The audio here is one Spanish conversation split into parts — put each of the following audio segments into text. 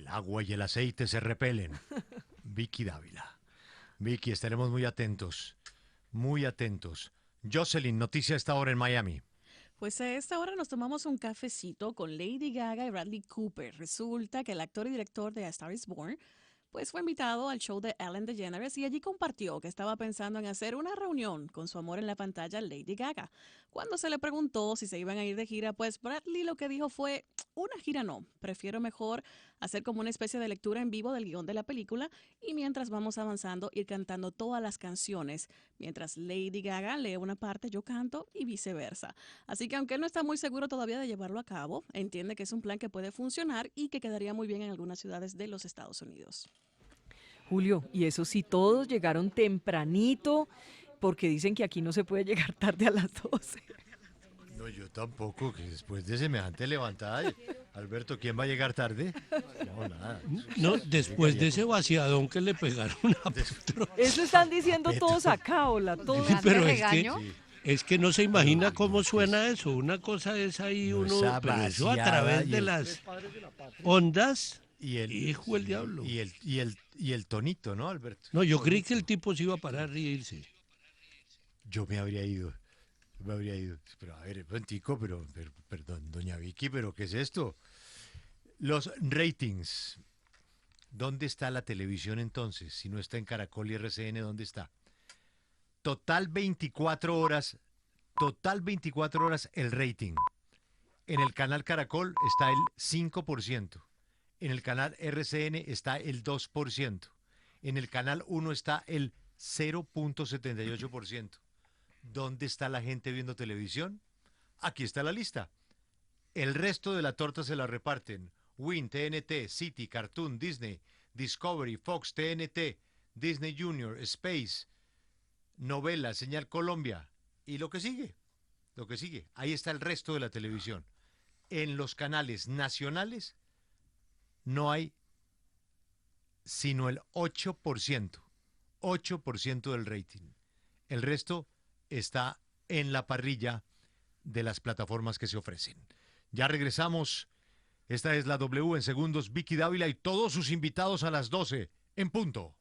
El agua y el aceite se repelen. Vicky Dávila. Vicky, estaremos muy atentos. Muy atentos. Jocelyn, noticia a esta hora en Miami. Pues a esta hora nos tomamos un cafecito con Lady Gaga y Bradley Cooper. Resulta que el actor y director de A Star is Born pues fue invitado al show de Ellen DeGeneres y allí compartió que estaba pensando en hacer una reunión con su amor en la pantalla, Lady Gaga. Cuando se le preguntó si se iban a ir de gira, pues Bradley lo que dijo fue, una gira no, prefiero mejor hacer como una especie de lectura en vivo del guión de la película y mientras vamos avanzando ir cantando todas las canciones. Mientras Lady Gaga lee una parte, yo canto y viceversa. Así que aunque él no está muy seguro todavía de llevarlo a cabo, entiende que es un plan que puede funcionar y que quedaría muy bien en algunas ciudades de los Estados Unidos. Julio, y eso sí, todos llegaron tempranito, porque dicen que aquí no se puede llegar tarde a las 12. No, yo tampoco, que después de semejante levantada, Alberto, ¿quién va a llegar tarde? No, nada. No, Venga, después de ese vaciadón que le pegaron a Petro. Eso están diciendo Petro. todos acá, hola, todos. Sí, ¿Grande pero regaño? es que no se imagina cómo suena eso. Una cosa es ahí No, uno, esa pero eso a vaciada través y de el- las ondas, Y el, hijo del diablo. y el tonito, ¿no, Alberto? No, yo creí que el tipo se iba a parar y irse. Yo me habría ido. Me habría ido. Pero a ver, momentico, perdón, doña Vicky, pero ¿qué es esto? Los ratings. ¿Dónde está la televisión entonces? Si no está en Caracol y RCN, ¿dónde está? Total 24 horas. Total 24 horas el rating. En el canal Caracol está el 5%. En el canal RCN está el 2%. En el canal 1 está el 0.78%. ¿Dónde está la gente viendo televisión? Aquí está la lista. El resto de la torta se la reparten. Win, TNT, City, Cartoon, Disney, Discovery, Fox, TNT, Disney Junior, Space, Novela, Señal Colombia. Y lo que sigue, lo que sigue. Ahí está el resto de la televisión. En los canales nacionales no hay sino el 8%. 8% del rating. El resto está en la parrilla de las plataformas que se ofrecen. Ya regresamos. Esta es la W en segundos. Vicky Dávila y todos sus invitados a las 12 en punto.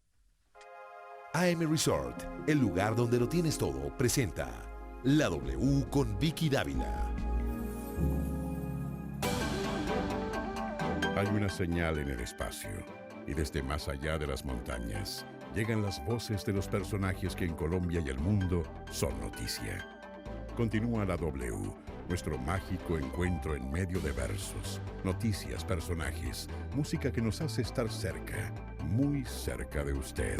AM Resort, el lugar donde lo tienes todo, presenta la W con Vicky Dávila. Hay una señal en el espacio, y desde más allá de las montañas llegan las voces de los personajes que en Colombia y el mundo son noticia. Continúa la W, nuestro mágico encuentro en medio de versos, noticias, personajes, música que nos hace estar cerca, muy cerca de usted.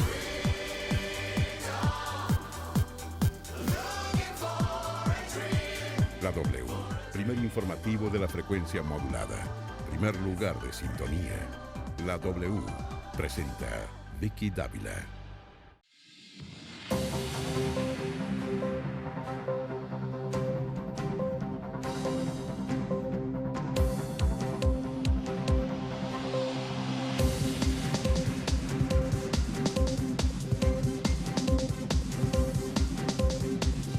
La W, primer informativo de la frecuencia modulada, primer lugar de sintonía. La W presenta Vicky Dávila.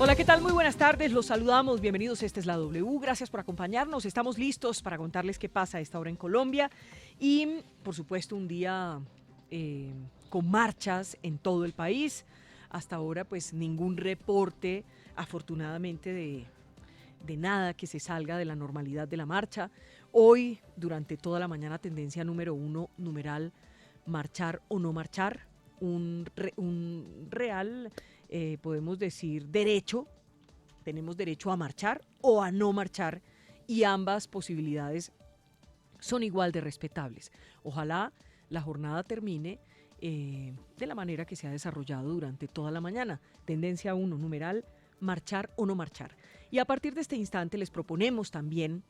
Hola, ¿qué tal? Muy buenas tardes, los saludamos, bienvenidos, esta es la W, gracias por acompañarnos, estamos listos para contarles qué pasa a esta hora en Colombia y, por supuesto, un día con marchas en todo el país. Hasta ahora, pues, ningún reporte, afortunadamente, de nada que se salga de la normalidad de la marcha. Hoy, durante toda la mañana, tendencia número 1, numeral, marchar o no marchar, un real... podemos decir derecho, tenemos derecho a marchar o a no marchar y ambas posibilidades son igual de respetables. Ojalá la jornada termine de la manera que se ha desarrollado durante toda la mañana. Tendencia 1, numeral, marchar o no marchar. Y a partir de este instante les proponemos también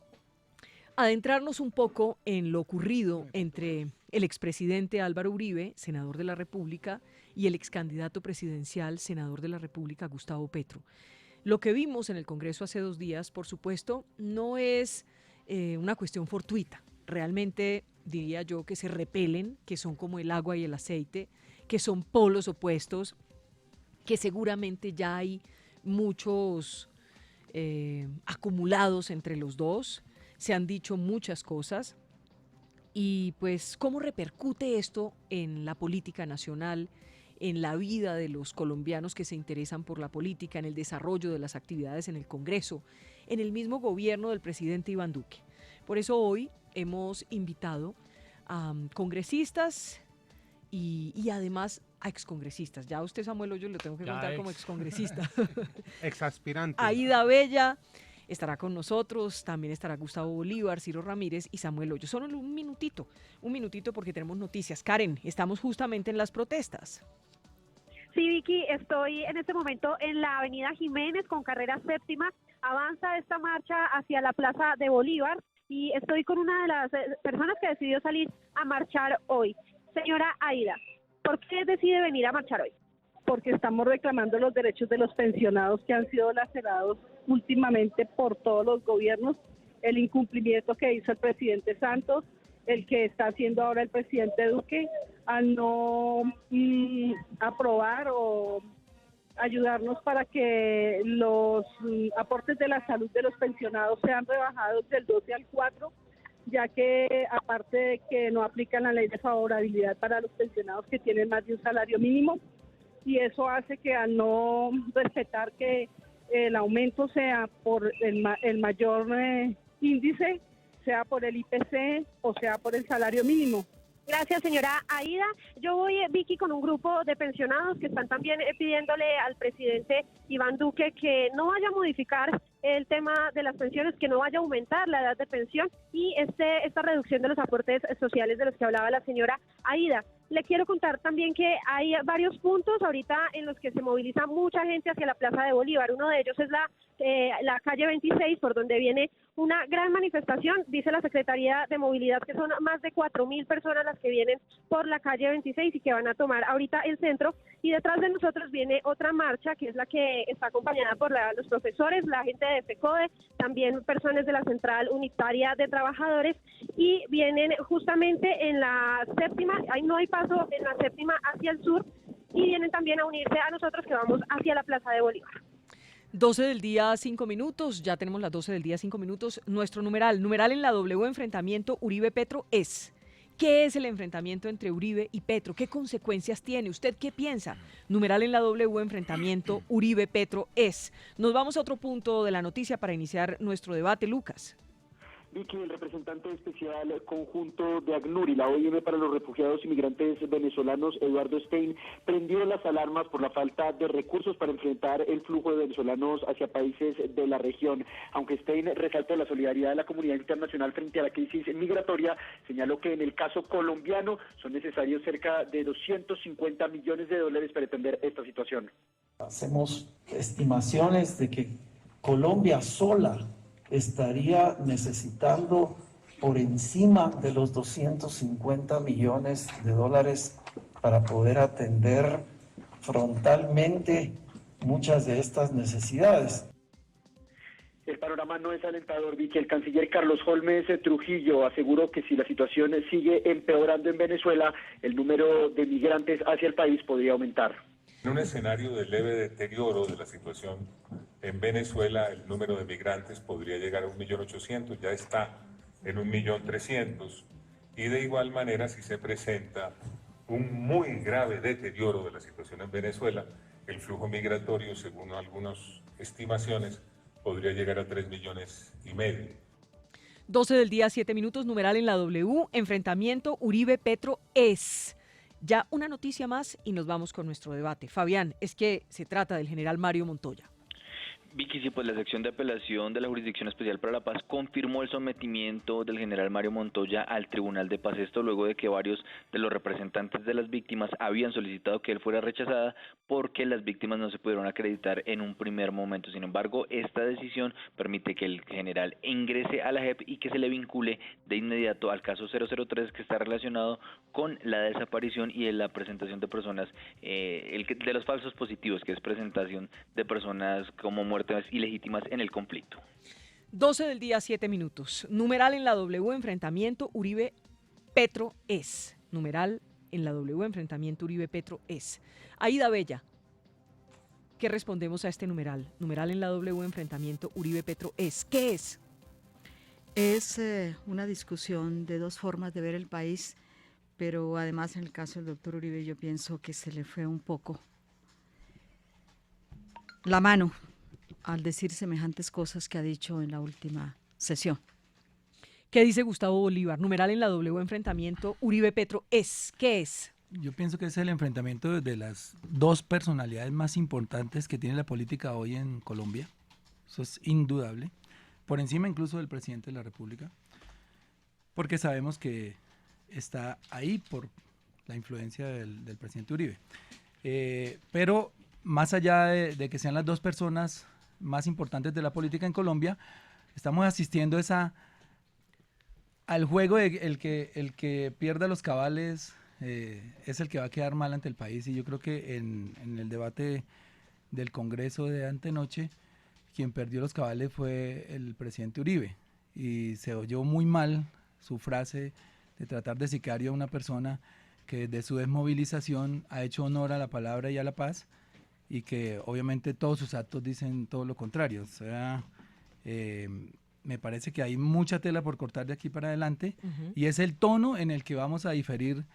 adentrarnos un poco en lo ocurrido entre el expresidente Álvaro Uribe, senador de la República, y el excandidato presidencial, senador de la República, Gustavo Petro. Lo que vimos en el Congreso hace 2 días, por supuesto, no es una cuestión fortuita. Realmente diría yo que se repelen, que son como el agua y el aceite, que son polos opuestos, que seguramente ya hay muchos acumulados entre los dos. Se han dicho muchas cosas. Y pues, ¿cómo repercute esto en la política nacional, en la vida de los colombianos que se interesan por la política, en el desarrollo de las actividades en el Congreso, en el mismo gobierno del presidente Iván Duque? Por eso hoy hemos invitado a congresistas y además a excongresistas. Ya usted, Samuel Hoyos, lo tengo que contar como excongresista. Exaspirante. Aida Bella estará con nosotros, también estará Gustavo Bolívar, Ciro Ramírez y Samuel Hoyos. Solo un minutito porque tenemos noticias. Karen, estamos justamente en las protestas. Sí, Vicky, estoy en este momento en la avenida Jiménez con carrera séptima. Avanza esta marcha hacia la Plaza de Bolívar y estoy con una de las personas que decidió salir a marchar hoy. Señora Aida, ¿por qué decide venir a marchar hoy? Porque estamos reclamando los derechos de los pensionados que han sido lacerados últimamente por todos los gobiernos, el incumplimiento que hizo el presidente Santos, el que está haciendo ahora el presidente Duque, al no aprobar o ayudarnos para que los aportes de la salud de los pensionados sean rebajados del 12 al 4, ya que aparte de que no aplican la ley de favorabilidad para los pensionados que tienen más de un salario mínimo, y eso hace que al no respetar que el aumento sea por el mayor índice, sea por el IPC o sea por el salario mínimo. Gracias, señora Aida. Yo voy, Vicky, con un grupo de pensionados que están también pidiéndole al presidente Iván Duque que no vaya a modificar el tema de las pensiones, que no vaya a aumentar la edad de pensión y esta reducción de los aportes sociales de los que hablaba la señora Aida. Le quiero contar también que hay varios puntos ahorita en los que se moviliza mucha gente hacia la Plaza de Bolívar. Uno de ellos es la calle 26, por donde viene una gran manifestación. Dice la Secretaría de Movilidad que son más de 4.000 personas las que vienen por la calle 26 y que van a tomar ahorita el centro. Y detrás de nosotros viene otra marcha, que es la que está acompañada por los profesores, la gente de FECODE, también personas de la Central Unitaria de Trabajadores, y vienen justamente en la séptima, ahí no hay paso en la séptima hacia el sur, y vienen también a unirse a nosotros que vamos hacia la Plaza de Bolívar. 12 del día, 5 minutos, ya tenemos las 12 del día, 5 minutos. Nuestro numeral en la W, enfrentamiento Uribe-Petro es. ¿Qué es el enfrentamiento entre Uribe y Petro? ¿Qué consecuencias tiene? ¿Usted qué piensa? Numeral en la W, enfrentamiento Uribe-Petro es. Nos vamos a otro punto de la noticia para iniciar nuestro debate, Lucas. Vicky, el representante especial conjunto de ACNUR y la OIM para los refugiados y migrantes venezolanos, Eduardo Stein, prendió las alarmas por la falta de recursos para enfrentar el flujo de venezolanos hacia países de la región. Aunque Stein resaltó la solidaridad de la comunidad internacional frente a la crisis migratoria, señaló que en el caso colombiano son necesarios cerca de $250 millones para atender esta situación. Hacemos estimaciones de que Colombia sola estaría necesitando por encima de los $250 millones para poder atender frontalmente muchas de estas necesidades. El panorama no es alentador, Vicky. El canciller Carlos Holmes Trujillo aseguró que si la situación sigue empeorando en Venezuela, el número de migrantes hacia el país podría aumentar. En un escenario de leve deterioro de la situación en Venezuela, el número de migrantes podría llegar a 1.800.000, ya está en 1.300.000, y de igual manera, si se presenta un muy grave deterioro de la situación en Venezuela, el flujo migratorio, según algunas estimaciones, podría llegar a 3,5 millones. 12 del día, 7 minutos, numeral en la W, enfrentamiento Uribe-Petro es. Ya una noticia más y nos vamos con nuestro debate. Fabián, es que se trata del general Mario Montoya. Vicky, sí, pues la sección de apelación de la Jurisdicción Especial para la Paz confirmó el sometimiento del general Mario Montoya al Tribunal de Paz, esto luego de que varios de los representantes de las víctimas habían solicitado que él fuera rechazada porque las víctimas no se pudieron acreditar en un primer momento. Sin embargo, esta decisión permite que el general ingrese a la JEP y que se le vincule de inmediato al caso 003 que está relacionado con la desaparición y la presentación de personas, de los falsos positivos, que es presentación de personas como muertes ilegítimas en el conflicto. 12 del día, 7 minutos. Numeral en la W, enfrentamiento Uribe-Petro es. Numeral en la W, enfrentamiento Uribe-Petro es. Aida Bella, ¿qué respondemos a este numeral? Numeral en la W, enfrentamiento Uribe-Petro es. ¿Qué es? Es una discusión de dos formas de ver el país, pero además en el caso del doctor Uribe yo pienso que se le fue un poco la mano al decir semejantes cosas que ha dicho en la última sesión. ¿Qué dice Gustavo Bolívar? Numeral en la W, enfrentamiento Uribe-Petro es. ¿Qué es? Yo pienso que es el enfrentamiento de las dos personalidades más importantes que tiene la política hoy en Colombia. Eso es indudable. Por encima incluso del presidente de la República. Porque sabemos que está ahí por la influencia del presidente Uribe. Pero más allá de que sean las dos personas más importantes de la política en Colombia, estamos asistiendo al juego de el que pierda los cabales es el que va a quedar mal ante el país. Y yo creo que en el debate del Congreso de antenoche, quien perdió los cabales fue el presidente Uribe. Y se oyó muy mal su frase de tratar de sicario a una persona que desde su desmovilización ha hecho honor a la palabra y a la paz, y que obviamente todos sus actos dicen todo lo contrario. O sea, me parece que hay mucha tela por cortar de aquí para adelante, y es el tono en el que vamos a diferir,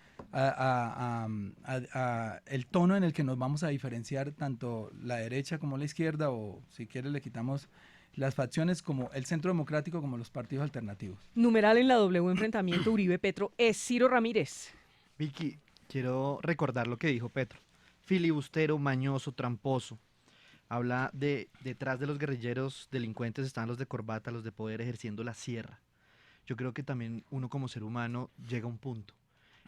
el tono en el que nos vamos a diferenciar tanto la derecha como la izquierda, o si quiere le quitamos las facciones como el Centro Democrático como los partidos alternativos. Numeral en la W, enfrentamiento Uribe-Petro es. Ciro Ramírez. Vicky, quiero recordar lo que dijo Petro. Filibustero, mañoso, tramposo. Habla de detrás de los guerrilleros delincuentes están los de corbata, los de poder ejerciendo la sierra. Yo creo que también uno como ser humano llega a un punto.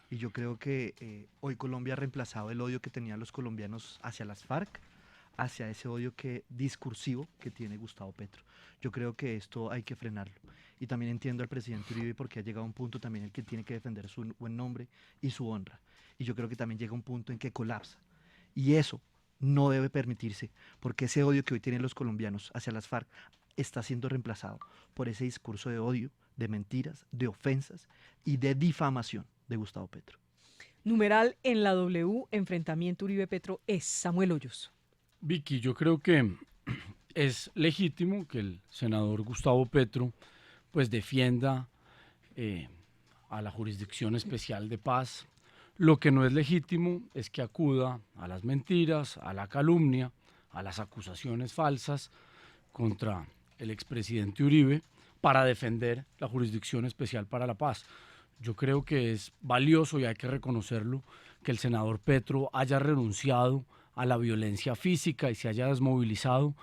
Y yo creo que hoy Colombia ha reemplazado el odio que tenían los colombianos hacia las FARC, hacia ese odio discursivo que tiene Gustavo Petro. Yo creo que esto hay que frenarlo. Y también entiendo al presidente Uribe porque ha llegado a un punto también en el que tiene que defender su buen nombre y su honra. Y yo creo que también llega a un punto en que colapsa. Y eso no debe permitirse, porque ese odio que hoy tienen los colombianos hacia las FARC está siendo reemplazado por ese discurso de odio, de mentiras, de ofensas y de difamación de Gustavo Petro. Numeral en la W, enfrentamiento Uribe-Petro es. Samuel Hoyos. Vicky, yo creo que es legítimo que el senador Gustavo Petro pues defienda a la Jurisdicción Especial de Paz. Lo que no es legítimo es que acuda a las mentiras, a la calumnia, a las acusaciones falsas contra el expresidente Uribe para defender la Jurisdicción Especial para la Paz. Yo creo que es valioso y hay que reconocerlo que el senador Petro haya renunciado a la violencia física y se haya desmovilizado,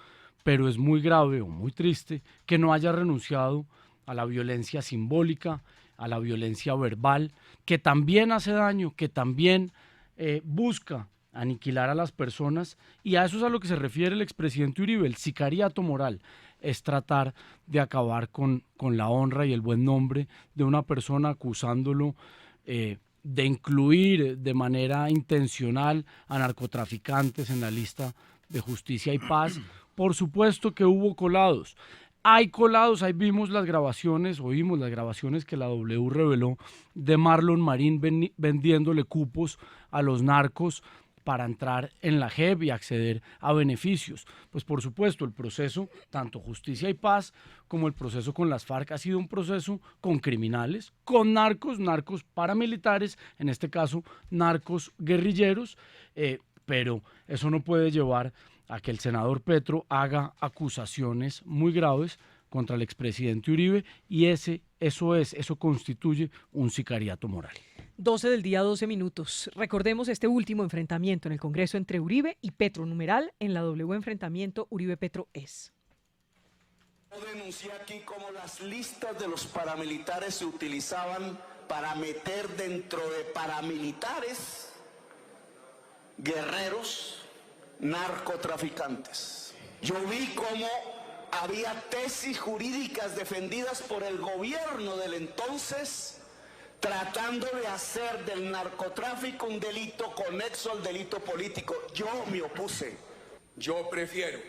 pero es muy grave o muy triste que no haya renunciado a la violencia simbólica, a la violencia verbal, que también hace daño, que también busca aniquilar a las personas, y a eso es a lo que se refiere el expresidente Uribe. El sicariato moral es tratar de acabar con la honra y el buen nombre de una persona, acusándolo de incluir de manera intencional a narcotraficantes en la lista de Justicia y Paz. Por supuesto que hubo colados. Hay colados, ahí vimos las grabaciones, oímos las grabaciones que la W reveló de Marlon Marín vendiéndole cupos a los narcos para entrar en la JEP y acceder a beneficios. Pues por supuesto, el proceso, tanto Justicia y Paz, como el proceso con las FARC ha sido un proceso con criminales, con narcos paramilitares, en este caso narcos guerrilleros, pero eso no puede llevar a que el senador Petro haga acusaciones muy graves contra el expresidente Uribe, y eso constituye un sicariato moral. 12 del día, 12 minutos. Recordemos este último enfrentamiento en el Congreso entre Uribe y Petro. Numeral en la W, enfrentamiento Uribe-Petro es. Yo denuncié aquí cómo las listas de los paramilitares se utilizaban para meter dentro de paramilitares guerreros narcotraficantes. Yo vi cómo había tesis jurídicas defendidas por el gobierno del entonces, tratando de hacer del narcotráfico un delito conexo al delito político. Yo me opuse. Yo prefiero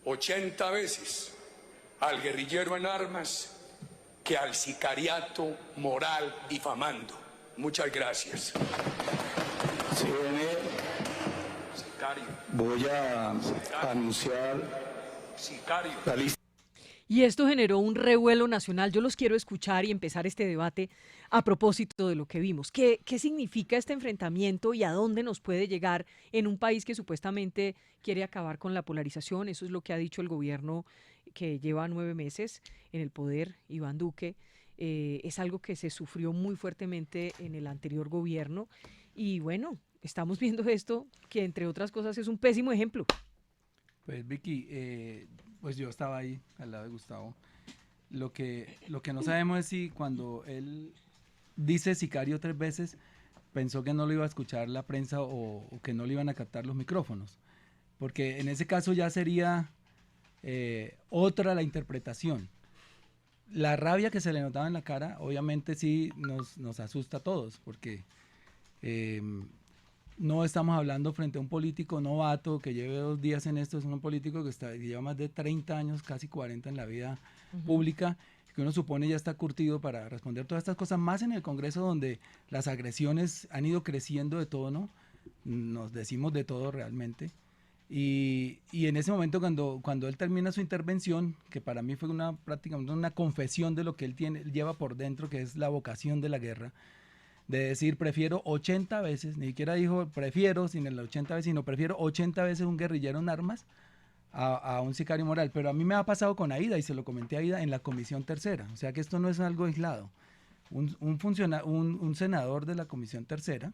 80 veces al guerrillero en armas que al sicariato moral difamando. Muchas gracias. Voy a anunciar la lista. Y esto generó un revuelo nacional. Yo los quiero escuchar y empezar este debate a propósito de lo que vimos. ¿Qué significa este enfrentamiento y a dónde nos puede llegar en un país que supuestamente quiere acabar con la polarización? Eso es lo que ha dicho el gobierno que lleva 9 meses en el poder, Iván Duque. Es algo que se sufrió muy fuertemente en el anterior gobierno. Y bueno, estamos viendo esto que entre otras cosas es un pésimo ejemplo. Pues Vicky, pues yo estaba ahí al lado de Gustavo. Lo que no sabemos es si cuando él dice sicario 3 veces, pensó que no lo iba a escuchar la prensa o que no le iban a captar los micrófonos. Porque en ese caso ya sería otra la interpretación. La rabia que se le notaba en la cara, obviamente sí nos asusta a todos, porque no estamos hablando frente a un político novato que lleve 2 días en esto, es un político que lleva más de 30 años, casi 40 en la vida pública, que uno supone ya está curtido para responder todas estas cosas, más en el Congreso donde las agresiones han ido creciendo de tono, nos decimos de todo realmente. Y en ese momento cuando él termina su intervención, que para mí fue prácticamente una confesión de lo que él lleva por dentro, que es la vocación de la guerra, de decir prefiero 80 veces, ni siquiera dijo prefiero sin el 80 veces, sino prefiero 80 veces un guerrillero en armas a un sicario moral. Pero a mí me ha pasado con Aida, y se lo comenté a Aida en la Comisión Tercera, o sea que esto no es algo aislado. Un senador de la Comisión Tercera,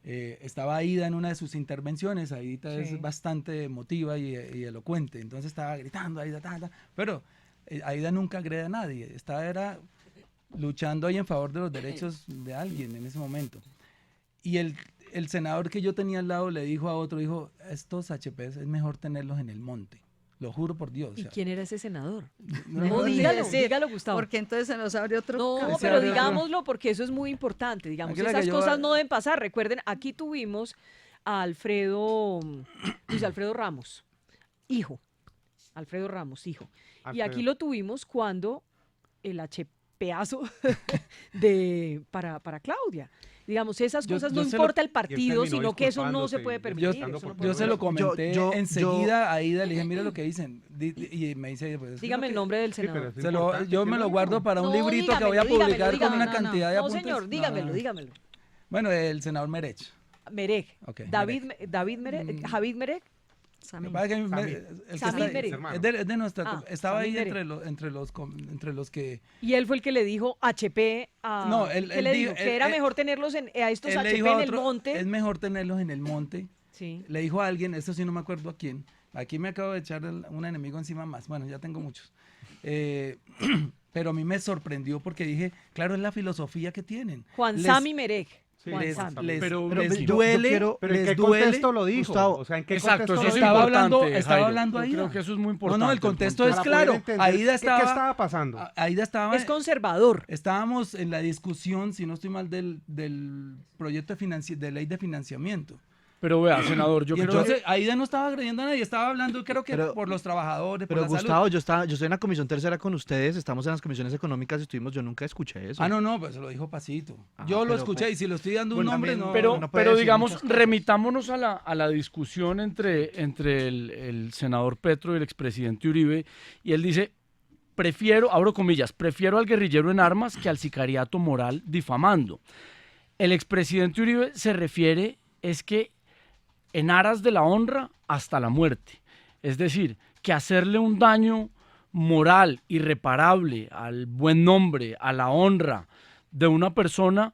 estaba Aida en una de sus intervenciones. Aida es bastante emotiva y elocuente, entonces estaba gritando Aida, pero Aida nunca agrede a nadie, era luchando ahí en favor de los derechos de alguien en ese momento. Y el senador que yo tenía al lado le dijo a otro, estos HPs es mejor tenerlos en el monte. Lo juro por Dios. ¿Y quién era ese senador? No, dígalo, Gustavo. Porque entonces se nos abre otro No, caso. pero digámoslo porque eso es muy importante. Digamos, esas cosas no deben pasar. Recuerden, aquí tuvimos a Luis Alfredo Ramos, hijo. Alfredo Ramos, hijo. Y aquí lo tuvimos cuando el HPazo para Claudia. Digamos, esas cosas no importa el partido, sino que eso no se puede permitir. Yo se lo comenté enseguida a Aida, le dije, mira lo que dicen. Y me dice, pues, dígame el nombre del senador. Yo me lo guardo para un librito que voy a publicar con una cantidad de apuntes. No, señor, dígamelo. Bueno, el senador Merech. Okay, David Merech, Javid Merech. Samir es de nuestra, estaba ahí entre los que. Y él fue el que le dijo HP que era mejor tenerlos a estos HP en el monte. Es mejor tenerlos en el monte. Sí. Le dijo a alguien, esto sí no me acuerdo a quién. Aquí me acabo de echar un enemigo encima más. Bueno, ya tengo muchos. Pero a mí me sorprendió porque dije, claro, es la filosofía que tienen. Sami Merech. Sí, pero les duele. ¿Pero en qué contexto lo dijo? Gustavo, o sea, ¿en qué exacto, contexto eso estaba Jairo. hablando ahí. Creo que eso es muy importante. No, el contexto es claro. ¿Qué estaba pasando? Aida estaba. Es conservador. Estábamos en la discusión, si no estoy mal, del proyecto de ley de financiamiento. Pero vea, senador, yo creo entonces, Aida no estaba agrediendo a nadie, estaba hablando, creo que por los trabajadores, pero por la Gustavo, salud. yo estoy en la Comisión Tercera con ustedes, estamos en las comisiones económicas, yo nunca escuché eso. No, pues se lo dijo Pasito. Yo lo escuché, y si lo estoy dando un nombre, no. Pero digamos, remitámonos a la discusión entre el senador Petro y el expresidente Uribe, y él dice, abro comillas, prefiero al guerrillero en armas que al sicariato moral difamando. El expresidente Uribe se refiere, es que en aras de la honra hasta la muerte. Es decir, que hacerle un daño moral irreparable al buen nombre, a la honra de una persona,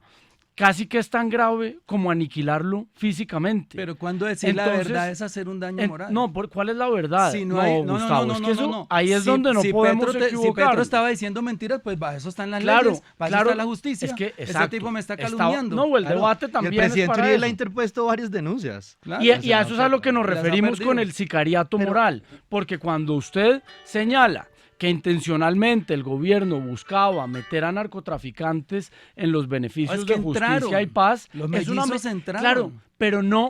casi que es tan grave como aniquilarlo físicamente. Pero cuando decir la verdad es hacer un daño moral. No, ¿cuál es la verdad? Si Gustavo, ahí es donde no podemos equivocar. Si Petro estaba diciendo mentiras, pues para eso están las leyes, para eso está la justicia. Es que, este tipo me está calumniando. El debate también el presidente es para Uribe eso. le ha interpuesto varias denuncias. Claro, y a eso es a lo que nos referimos con el sicariato moral. Porque cuando usted señala que intencionalmente el gobierno buscaba meter a narcotraficantes en los beneficios de justicia y paz. Los mellizos entraron. Claro,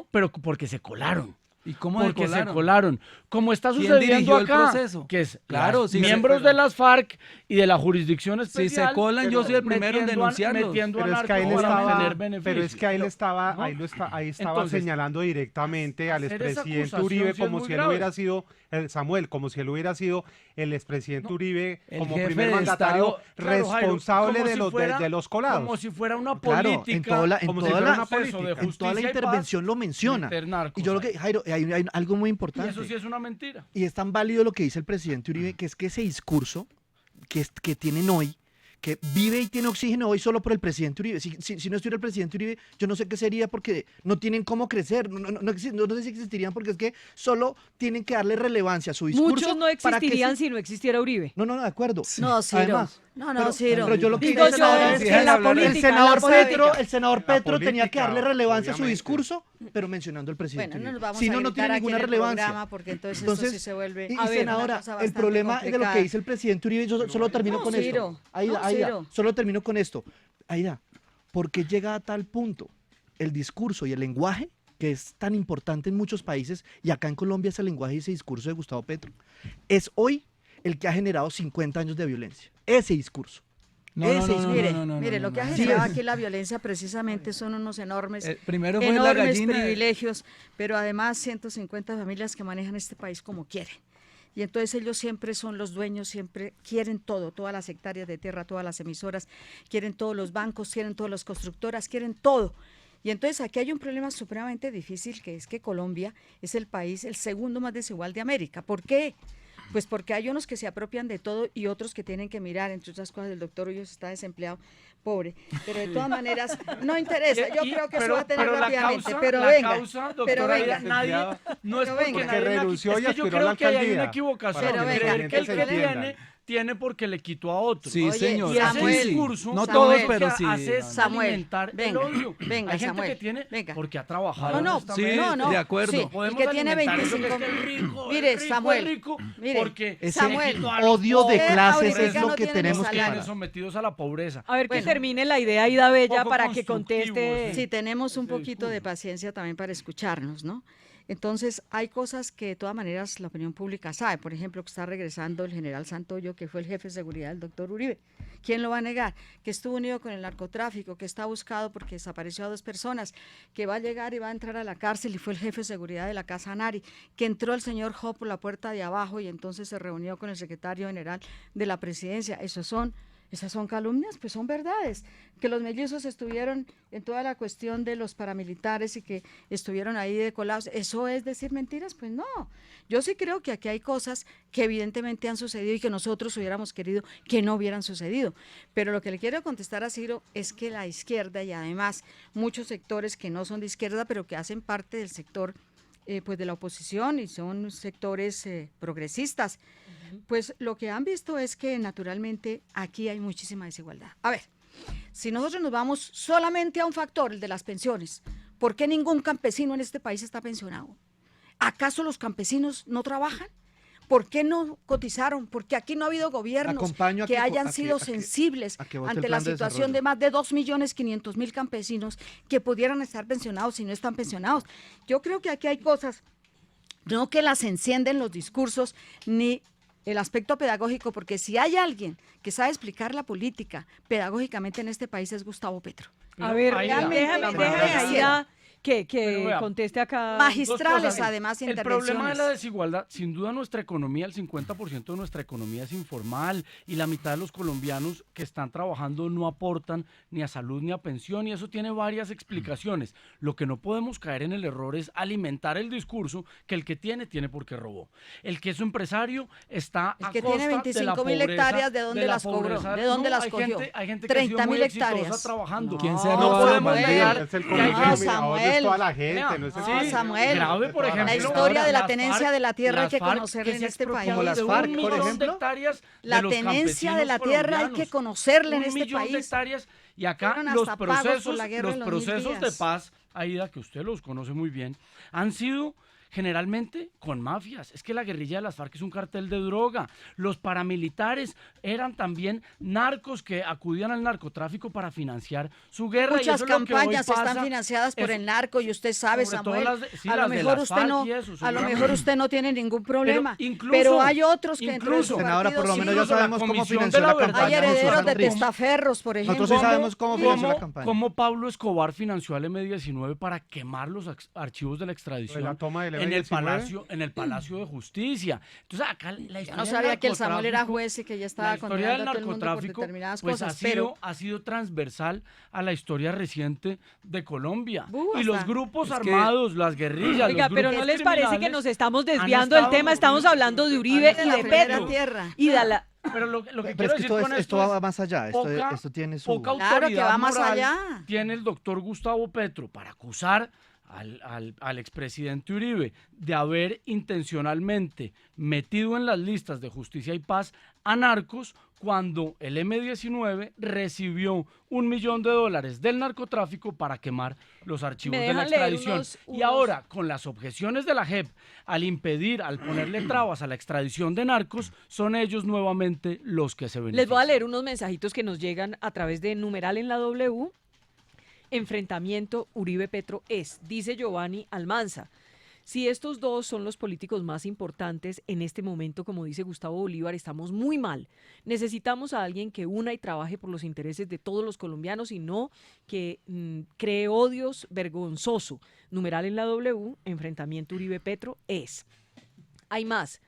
pero porque se colaron. ¿Y cómo porque se se colaron. Como está ¿Quién sucediendo dirigió el acá, proceso? que es Claro, las sí, miembros de las FARC y de la jurisdicción especial. Si se colan, yo soy el primero en denunciarlos. Metiendo Pero a es que ahí narcos le para estaba, obtener beneficios. pero es que ahí le estaba, ¿no? ahí estaba Entonces, señalando directamente al hacer esa expresidente acusación Uribe sí es como muy si él grave. hubiera sido Samuel, como si él hubiera sido el expresidente Uribe el como jefe primer de mandatario Estado, claro, Jairo, responsable como de si los fuera- de los colados. Como si fuera una Claro, política. en toda la, como si fuera una proceso de política. en toda la justicia y paz, intervención lo menciona. meter narcos Y yo lo que, Jairo, hay algo muy Y importante. eso sí es una mentira. Y es tan válido lo que dice el presidente Uribe, que es que ese discurso que tienen hoy, que vive y tiene oxígeno hoy solo por el presidente Uribe. Si no estuviera el presidente Uribe, yo no sé qué sería porque no tienen cómo crecer, no sé si existirían porque es que solo tienen que darle relevancia a su discurso. Muchos no para que existirían si no existiera Uribe. No, de acuerdo. No, Ciro. Además, No, Ciro. pero yo lo que Digo digo yo es que la política, el senador La Petro tenía que política, darle relevancia a su obviamente. discurso, pero mencionando al presidente. Bueno, no nos Uribe. vamos Si a no gritar tiene aquí ninguna en el relevancia. programa, porque entonces esto sí se vuelve y una senadora, cosa el bastante problema de lo que complicada. dice el presidente Uribe, yo solo termino No, con Ciro, esto. Aida, Ciro. solo termino con esto. Aida, ¿por qué llega a tal punto el discurso y el lenguaje que es tan importante en muchos países, y acá en Colombia ese lenguaje y ese discurso de Gustavo Petro, es hoy el que ha generado 50 años de violencia? Ese discurso. Mire, lo que ha no. generado Sí, aquí la violencia precisamente son unos enormes, primero fue la enormes gallina. privilegios, pero además 150 familias que manejan este país como quieren. Y entonces ellos siempre son los dueños, siempre quieren todo, todas las hectáreas de tierra, todas las emisoras, quieren todos los bancos, quieren todas las constructoras, quieren todo. Y entonces aquí hay un problema supremamente difícil, que es que Colombia es el país, el segundo más desigual de América. ¿Por qué? Pues porque hay unos que se apropian de todo y otros que tienen que mirar, entre otras cosas, el doctor Hoyos está desempleado, pobre, pero de todas maneras no interesa, yo creo que eso va a tener rápidamente, pero venga, pero venga, no es pero porque venga. nadie renunció es y que yo aspiró a creo la que hay una alcaldía. equivocación, Pero venga. creer que el se que entienda. tiene porque le quitó a otro. Sí, Oye, señor. Y ese Samuel, discurso no Samuel, todos, lo pero que sí. hace es Samuel, alimentar venga, el odio. venga, Hay gente Samuel, que tiene venga. porque ha trabajado. No, honestamente. sí, no, de acuerdo. sí, Podemos el que tiene alimentar eso 25, que es que el rico, mire, el rico, Samuel, el rico, mire, porque Ese Samuel, quitó a los odio de pobres, clases ahorita es lo no que tienen tenemos que salario. parar. sometidos a la pobreza. A ver que Bueno. termine la idea, Ida Bella, Poco para que constructivo, conteste. Si tenemos un poquito de paciencia también para escucharnos, ¿no? Entonces, hay cosas que de todas maneras la opinión pública sabe. Por ejemplo, que está regresando el general Santoyo, que fue el jefe de seguridad del doctor Uribe. ¿Quién lo va a negar? Que estuvo unido con el narcotráfico, que está buscado porque desapareció a 2 personas, que va a llegar y va a entrar a la cárcel y fue el jefe de seguridad de la Casa Nari, que entró el señor Job por la puerta de abajo y entonces se reunió con el secretario general de la presidencia. Esas son calumnias, pues son verdades. Que los mellizos estuvieron en toda la cuestión de los paramilitares y que estuvieron ahí decolados, ¿eso es decir mentiras? Pues no. Yo sí creo que aquí hay cosas que evidentemente han sucedido y que nosotros hubiéramos querido que no hubieran sucedido. Pero lo que le quiero contestar a Ciro es que la izquierda y además muchos sectores que no son de izquierda, pero que hacen parte del sector pues de la oposición y son sectores progresistas, pues lo que han visto es que naturalmente aquí hay muchísima desigualdad. A ver, si nosotros nos vamos solamente a un factor, el de las pensiones, ¿por qué ningún campesino en este país está pensionado? ¿Acaso los campesinos no trabajan? ¿Por qué no cotizaron? Porque aquí no ha habido gobiernos que hayan sido sensibles ante la situación de más de 2.500.000 campesinos que pudieran estar pensionados y no están pensionados. Yo creo que aquí hay cosas, no que las encienden los discursos ni el aspecto pedagógico, porque si hay alguien que sabe explicar la política pedagógicamente en este país es Gustavo Petro. A ver, Realmente, déjame Aida que conteste acá. Magistrales, además, El intervenciones. problema de la desigualdad, sin duda nuestra economía, el 50% de nuestra economía es informal y la mitad de los colombianos que están trabajando no aportan ni a salud ni a pensión y eso tiene varias explicaciones. Lo que no podemos caer en el error es alimentar el discurso que el que tiene porque robó. El que es empresario está el a que costa tiene 25.000 de la hectáreas, ¿de dónde las cobró? ¿De dónde las cogió? Hay gente que ha sido 30.000 muy exitosa hectáreas. trabajando. ¿Quién se no roba podemos Samuel? negar Es el que hay comunismo gente- mirador de toda la gente, no es el comunismo. Samuel, grave, por ejemplo, la historia de la las tenencia FARC, de la tierra hay las que FARC conocerla que en se este país. expropiaron Como las de FARC, un por millón ejemplo. de hectáreas La de los tenencia de la campesinos tierra hay que colombianos. conocerla en Un este millón de país. hectáreas y acá Fueron los hasta pagos por procesos, la guerra los en los 1000 procesos de días. paz, Aida, que usted los conoce muy bien, han sido generalmente con mafias. Es que la guerrilla de las FARC es un cartel de droga. Los paramilitares eran también narcos que acudían al narcotráfico para financiar su guerra. Muchas y eso campañas es lo que hoy pasa, están financiadas por el narco y usted sabe, sobre todo Samuel, sí, a lo las de mejor las usted no, FARC y eso, a lo mejor seguramente. usted no tiene ningún problema, incluso- pero hay otros que entre incluso- su Senadora, por lo partido menos sí. ya sabemos cómo Comisión financió de la la Verdad. campaña. Hay de Jesús herederos de Santrich. testaferros, por ejemplo. Nosotros sí sabemos cómo financió la campaña. ¿Cómo Pablo Escobar financió al M-19 para quemar los archivos de la extradición La toma del en el M-19? Palacio de Justicia? Entonces acá la historia Yo no sabía del que el Samuel era narcotráfico- juez y que ya la estaba historia condenando del a todo el mundo por narcotráfico, determinadas pues, cosas, ha sido transversal a la historia reciente de Colombia. Y hasta- los grupos Es que- armados, las guerrillas, Oiga, los pero grupos ¿no les parece que criminales nos estamos han desviando del estado tema? Estamos metidos- hablando de Uribe de y la de primera Petro. tierra. Y de la... Pero lo que Pero quiero es que decir esto, con esto va más allá, poca- esto tiene su... poca Claro que va autoridad más moral allá. tiene el doctor Gustavo Petro para acusar al expresidente Uribe de haber intencionalmente metido en las listas de Justicia y Paz a narcos cuando el M-19 recibió $1 millón del narcotráfico para quemar los archivos ¿Me de la dejan leer extradición. Y unos- ahora, con las objeciones de la JEP, al ponerle trabas a la extradición de narcos, son ellos nuevamente los que se benefician. Les voy a leer unos mensajitos que nos llegan a través de numeral en la W. Enfrentamiento Uribe-Petro dice Giovanni Almanza. Si estos dos son los políticos más importantes en este momento, como dice Gustavo Bolívar, estamos muy mal. Necesitamos a alguien que una y trabaje por los intereses de todos los colombianos y no que cree odios vergonzoso. Numeral en la W, enfrentamiento Uribe-Petro Hay más.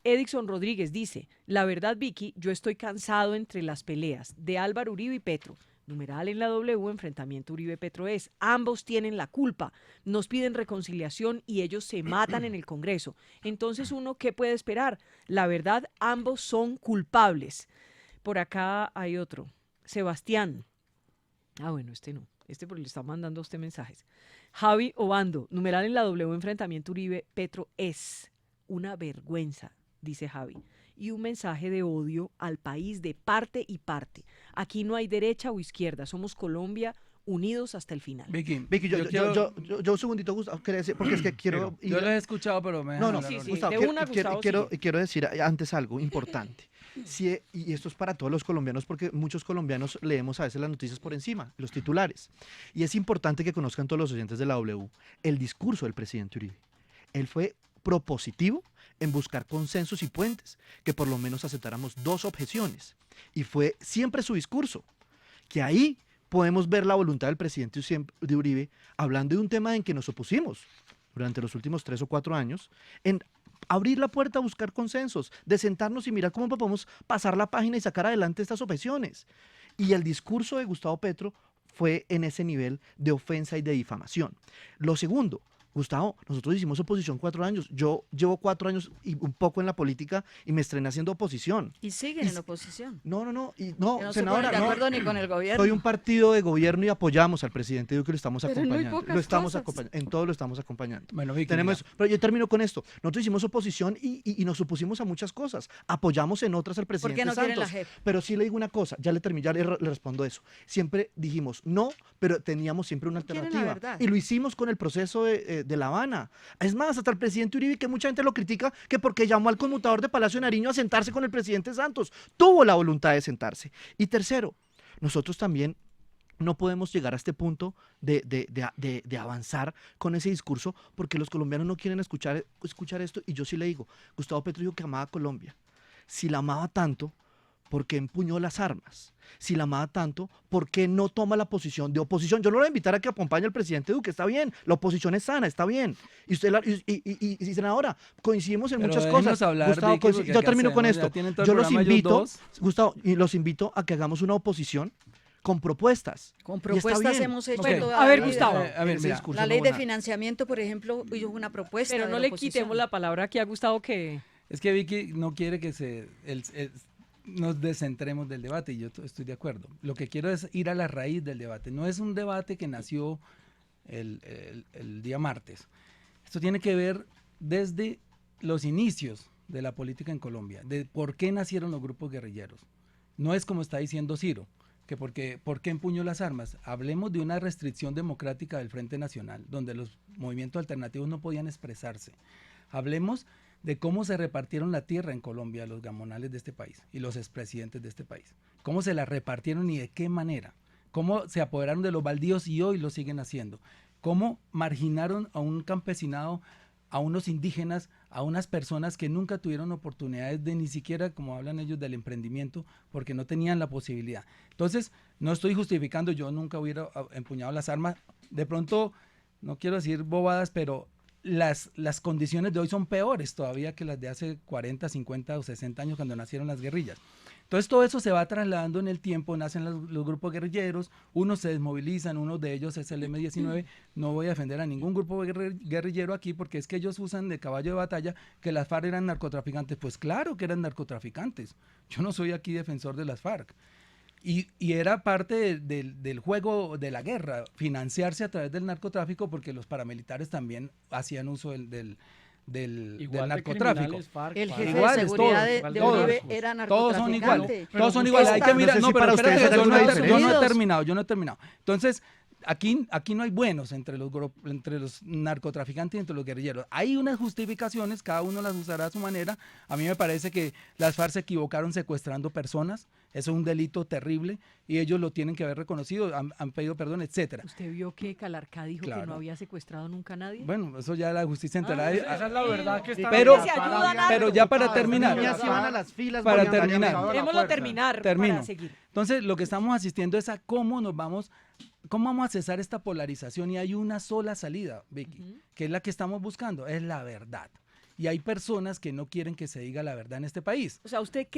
Edison Rodríguez dice, la verdad, Vicky, yo estoy cansado entre las peleas de Álvaro Uribe y Petro. Numeral en la W, enfrentamiento Uribe-Petro ambos tienen la culpa, nos piden reconciliación y ellos se matan en el Congreso. Entonces, ¿uno qué puede esperar? La verdad, ambos son culpables. Por acá hay otro, Sebastián. Bueno, este no, porque le está mandando a usted mensajes. Javi Obando, numeral en la W, enfrentamiento Uribe-Petro una vergüenza, dice Javi. Y un mensaje de odio al país de parte y parte. Aquí no hay derecha o izquierda, somos Colombia unidos hasta el final. Vicky, yo un segundito, Gustavo, quería decir, porque es que quiero... yo lo he escuchado, pero me No, dejan no, hablar ahorita. Gustavo, quiero decir antes algo importante. Sí, y esto es para todos los colombianos, porque muchos colombianos leemos a veces las noticias por encima, los titulares. Y es importante que conozcan todos los oyentes de la W el discurso del presidente Uribe. Él fue propositivo en buscar consensos y puentes, que por lo menos aceptáramos 2 objeciones. Y fue siempre su discurso, que ahí podemos ver la voluntad del presidente de Uribe hablando de un tema en que nos opusimos durante los últimos 3 o 4 años, en abrir la puerta a buscar consensos, de sentarnos y mirar cómo podemos pasar la página y sacar adelante estas objeciones. Y el discurso de Gustavo Petro fue en ese nivel de ofensa y de difamación. Lo segundo, Gustavo, nosotros hicimos oposición 4 años. Yo llevo 4 años y un poco en la política y me estrené haciendo oposición. Y siguen en oposición. No, Que no se senadora, ponen de acuerdo ni con el gobierno. Soy un partido de gobierno y apoyamos al presidente Duque, lo estamos Pero en muy acompañando. pocas Lo estamos cosas. acompañando, en todo lo estamos acompañando. Bueno, Vicky, Tenemos mira. eso. Pero yo termino con esto. Nosotros hicimos oposición y nos opusimos a muchas cosas. Apoyamos en otras al ¿Por presidente qué no quieren Santos. la JEP? Pero sí le digo una cosa, ya le respondo eso. Siempre dijimos no, pero teníamos siempre una quieren la alternativa. verdad. Y lo hicimos con el proceso de La Habana. Es más, hasta el presidente Uribe, que mucha gente lo critica, que porque llamó al conmutador de Palacio de Nariño a sentarse con el presidente Santos, tuvo la voluntad de sentarse. Y tercero, nosotros también no podemos llegar a este punto de avanzar con ese discurso, porque los colombianos no quieren escuchar esto. Y yo sí le digo, Gustavo Petro dijo que amaba a Colombia. Si la amaba tanto, ¿por qué empuñó las armas? Si la amaba tanto, ¿por qué no toma la posición de oposición? Yo no lo voy a invitar a que acompañe al presidente Duque, está bien, la oposición es sana, está bien. Y usted, y senadora, coincidimos en Pero muchas déjenos cosas. hablar, Gustavo, Vicky, porque yo ¿qué termino con hacemos? esto. Ya tienen todo el Yo los programa ellos invito, dos. Gustavo, y los invito a que hagamos una oposición con propuestas. Con Y está propuestas bien. hemos hecho Bueno, toda a ver, la vida. Gustavo. A ver, Ese mira. discurso La ley no de hubo nada. financiamiento, por ejemplo, hizo una propuesta. Pero de no la le oposición. quitemos la palabra aquí a Gustavo que... Es que Vicky no quiere que nos descentremos del debate y yo estoy de acuerdo. Lo que quiero es ir a la raíz del debate. No es un debate que nació el día martes. Esto tiene que ver desde los inicios de la política en Colombia, de por qué nacieron los grupos guerrilleros. No es como está diciendo Ciro, que ¿por qué empuñó las armas? Hablemos de una restricción democrática del Frente Nacional, donde los movimientos alternativos no podían expresarse. Hablemos de cómo se repartieron la tierra en Colombia los gamonales de este país y los expresidentes de este país. Cómo se la repartieron y de qué manera. Cómo se apoderaron de los baldíos y hoy lo siguen haciendo. Cómo marginaron a un campesinado, a unos indígenas, a unas personas que nunca tuvieron oportunidades de ni siquiera, como hablan ellos, del emprendimiento, porque no tenían la posibilidad. Entonces, no estoy justificando, yo nunca hubiera empuñado las armas. De pronto, no quiero decir bobadas, pero las condiciones de hoy son peores todavía que las de hace 40, 50 o 60 años cuando nacieron las guerrillas. Entonces todo eso se va trasladando en el tiempo, nacen los grupos guerrilleros, unos se desmovilizan, uno de ellos es el M-19, no voy a defender a ningún grupo guerrillero aquí porque es que ellos usan de caballo de batalla que las FARC eran narcotraficantes. Pues claro que eran narcotraficantes, yo no soy aquí defensor de las FARC. Y era parte del juego de la guerra, financiarse a través del narcotráfico porque los paramilitares también hacían uso del narcotráfico. El jefe de seguridad de Uribe era narcotraficante. Todos son iguales. Todos son iguales. Hay que mirar. No, pero espérate, yo no he terminado. Entonces, aquí no hay buenos entre los narcotraficantes y entre los guerrilleros. Hay unas justificaciones, cada uno las usará a su manera. A mí me parece que las FARC se equivocaron secuestrando personas. Eso es un delito terrible y ellos lo tienen que haber reconocido, han pedido perdón, etcétera. ¿Usted vio que Calarcá dijo que no había secuestrado nunca a nadie? Bueno, eso ya la justicia entrará. Esa es la verdad que está. Pero ya para terminar. Para terminar. Démoslo terminar. Para seguir. Entonces, lo que estamos asistiendo es a cómo vamos a cesar esta polarización y hay una sola salida, Vicky, que es la que estamos buscando, es la verdad. Y hay personas que no quieren que se diga la verdad en este país. O sea, ¿ustedes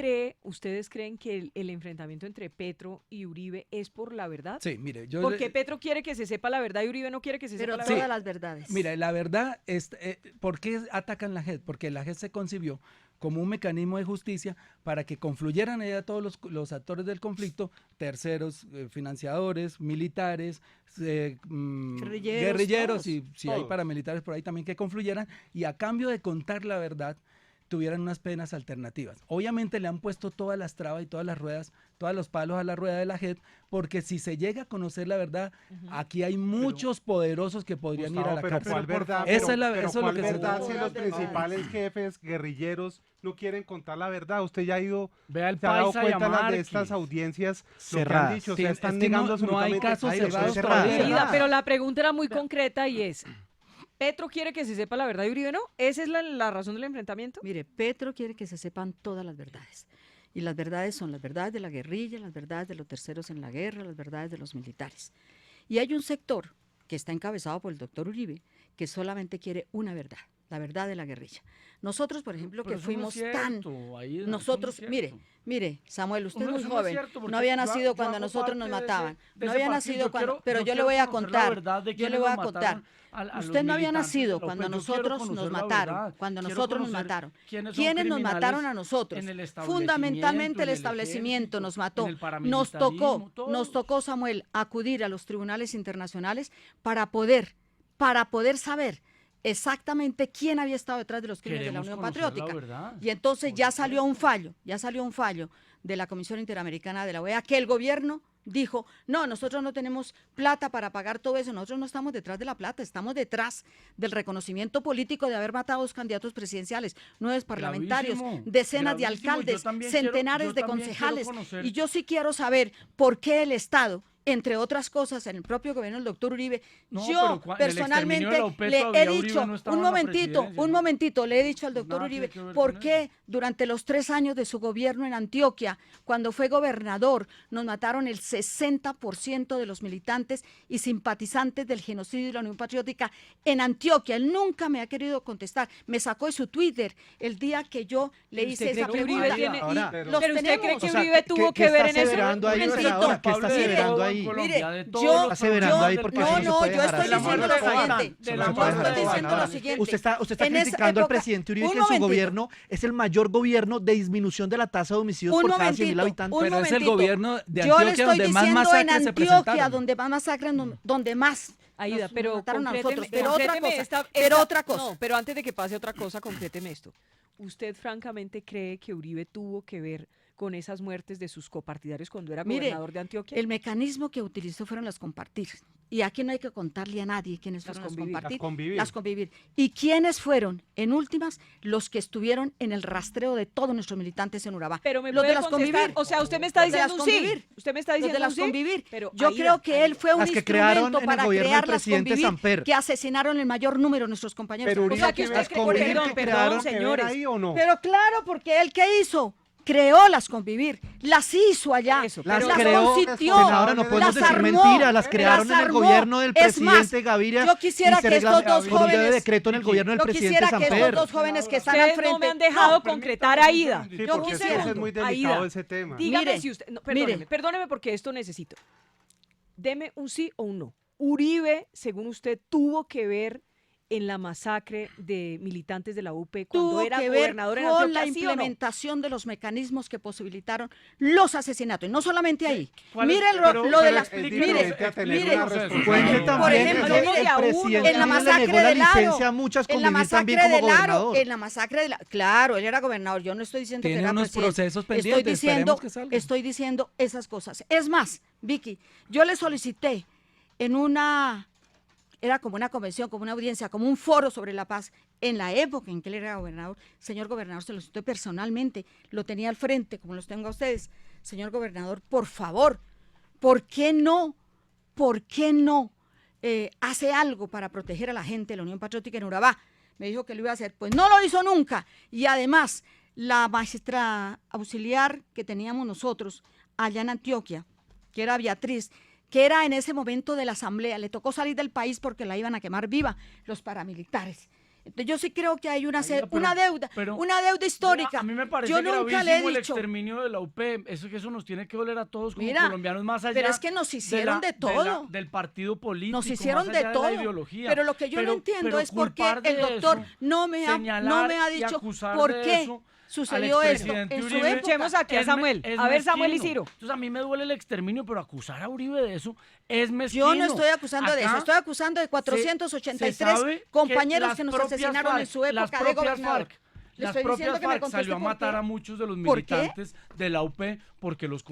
creen que el enfrentamiento entre Petro y Uribe es por la verdad? Sí, mire, porque Petro quiere que se sepa la verdad y Uribe no quiere que se sepa la verdad. Pero todas las verdades. Mira, la verdad es, ¿por qué atacan la JEP? Porque la JEP se concibió como un mecanismo de justicia para que confluyeran allá todos los actores del conflicto, terceros, financiadores, militares, guerrilleros y si hay paramilitares por ahí también que confluyeran y a cambio de contar la verdad tuvieran unas penas alternativas. Obviamente le han puesto todas las trabas y todas las ruedas, todos los palos a la rueda de la JEP, porque si se llega a conocer la verdad, aquí hay muchos poderosos que podrían ir a la cárcel. ¿Cuál verdad? Esa es la verdad si los principales jefes guerrilleros no quieren contar la verdad? Usted ya ha ido, vea el se ha dado Paisa cuenta de estas audiencias lo que han dicho, o sea, están negando no hay casos cerrados todavía. Pero la pregunta era muy concreta y es, ¿Petro quiere que se sepa la verdad y Uribe no? ¿Esa es la razón del enfrentamiento? Mire, Petro quiere que se sepan todas las verdades. Y las verdades son las verdades de la guerrilla, las verdades de los terceros en la guerra, las verdades de los militares. Y hay un sector que está encabezado por el doctor Uribe que solamente quiere una verdad, la verdad de la guerrilla. Nosotros, por ejemplo, que fuimos nosotros, mire, Samuel, usted es muy joven, no había nacido cuando nosotros nos mataban, no había nacido cuando, pero yo le voy a contar, usted no había nacido cuando nosotros nos mataron, ¿Quiénes nos mataron a nosotros? Fundamentalmente el establecimiento nos mató, nos tocó, Samuel, acudir a los tribunales internacionales para poder saber exactamente quién había estado detrás de los crímenes de la Unión Patriótica. Y entonces ya salió un fallo de la Comisión Interamericana de la OEA que el gobierno dijo, no, nosotros no tenemos plata para pagar todo eso, nosotros no estamos detrás de la plata, estamos detrás del reconocimiento político de haber matado a 2 candidatos presidenciales, 9 parlamentarios, decenas de alcaldes, centenares de concejales. Y yo sí quiero saber por qué el Estado, entre otras cosas, en el propio gobierno del doctor Uribe, yo personalmente le he dicho, un momentito, le he dicho al doctor Uribe, ¿por qué durante los 3 años de su gobierno en Antioquia, cuando fue gobernador, nos mataron el 60% de los militantes y simpatizantes del genocidio de la Unión Patriótica en Antioquia? Él nunca me ha querido contestar, me sacó de su Twitter el día que yo le hice esa pregunta. ¿Pero usted cree que Uribe tuvo que ver en eso? ¿Qué está celebrando ahí? Mire, yo estoy diciendo lo siguiente. Usted está criticando al presidente Uribe que en su gobierno es el mayor gobierno de disminución de la tasa de homicidios por cada 100.000 habitantes. Pero es el gobierno de Antioquia donde más masacres se presentaron. Donde más masacres, donde más Aida, pero mataron a nosotros. Pero otra cosa. No, pero antes de que pase otra cosa, concréteme esto. ¿Usted francamente cree que Uribe tuvo que ver con esas muertes de sus copartidarios cuando era Mire, gobernador de Antioquia? el mecanismo que utilizó fueron las compartir. Y aquí no hay que contarle a nadie quiénes Las fueron las convivir. compartir. Las convivir. Las convivir. ¿Y quiénes fueron, en últimas, los que estuvieron en el rastreo de todos nuestros militantes en Urabá? Pero me los puede de las contestar, convivir. o sea, usted me está Los de diciendo las un sí. convivir. Usted me está Los diciendo de las un sí, convivir. pero Yo Aida, creo que él fue un Las que crearon instrumento en el para gobierno del crear las presidente convivir Samper. que asesinaron el mayor número de nuestros compañeros. Pero O Uribe sea, que tiene usted las cree- convivir perdón, que perdón, crearon que ver señores. ahí, ¿o no? Pero claro, porque él ¿qué hizo? Creó las convivir, las hizo allá, Las las creó, consintió, senadora, no podemos las decir armó, mentira, las crearon en el armó. gobierno del Es más, presidente Gaviria. yo quisiera y se que estos dos reglamentó por un jóvenes, decreto en el gobierno del yo presidente quisiera que estos Samper. dos jóvenes que están al Ustedes frente, no me han dejado concretar a Aida. Sí, Yo porque es que quisiera- es muy delicado Aida, ese tema. Dígame Mire, si usted... No, mire. perdóneme porque esto necesito. Deme un sí o un no. Uribe, según usted, tuvo que ver en la masacre de militantes de la UP cuando tuvo era que ver gobernador en con Antioquia, la ¿sí o no? implementación de los mecanismos que posibilitaron los asesinatos, y no solamente ahí. ¿Cuál es? Miren Pero- lo de pero las... explíqueme, Mire, a tener mire, una responsabilidad. Cuente por también ejemplo, que mire, el presidente en la Uribe le masacre negó la del Aro, licencia a muchas en la convivir también masacre como del Aro, gobernador. en la masacre del Aro, claro, él era gobernador, yo no estoy diciendo que Tiene era unos presidente. procesos pendientes, esperemos que salgan. Estoy diciendo esas cosas. Es más, Vicky, yo le solicité en una... Era como una convención, como una audiencia, como un foro sobre la paz. En la época en que él era gobernador, señor gobernador, se lo cité personalmente, lo tenía al frente, como los tengo a ustedes. Señor gobernador, por favor, ¿por qué no hace algo para proteger a la gente de la Unión Patriótica en Urabá? Me dijo que lo iba a hacer. Pues no lo hizo nunca. Y además, la maestra auxiliar que teníamos nosotros allá en Antioquia, que era Beatriz, que era en ese momento de la asamblea, le tocó salir del país porque la iban a quemar viva los paramilitares. Entonces yo sí creo que hay una deuda histórica. A mí me parece yo nunca le he gravísimo el dicho, exterminio de la UP. Eso nos tiene que doler a todos como Mira, colombianos, más allá pero es que nos hicieron de todo. del partido político, nos hicieron más de allá todo. la ideología. Pero lo que yo no entiendo es por qué el doctor no me ha dicho por qué sucedió esto en su época. Escuchemos aquí a Samuel. A ver, Samuel y Ciro. Entonces a mí me duele el exterminio, pero acusar a Uribe de eso es mezquino. Yo no estoy acusando de eso, estoy acusando de 483 compañeros que nos asesinaron en su época de gobernador. Las propias FARC salió a matar a muchos de los militantes de la UP porque los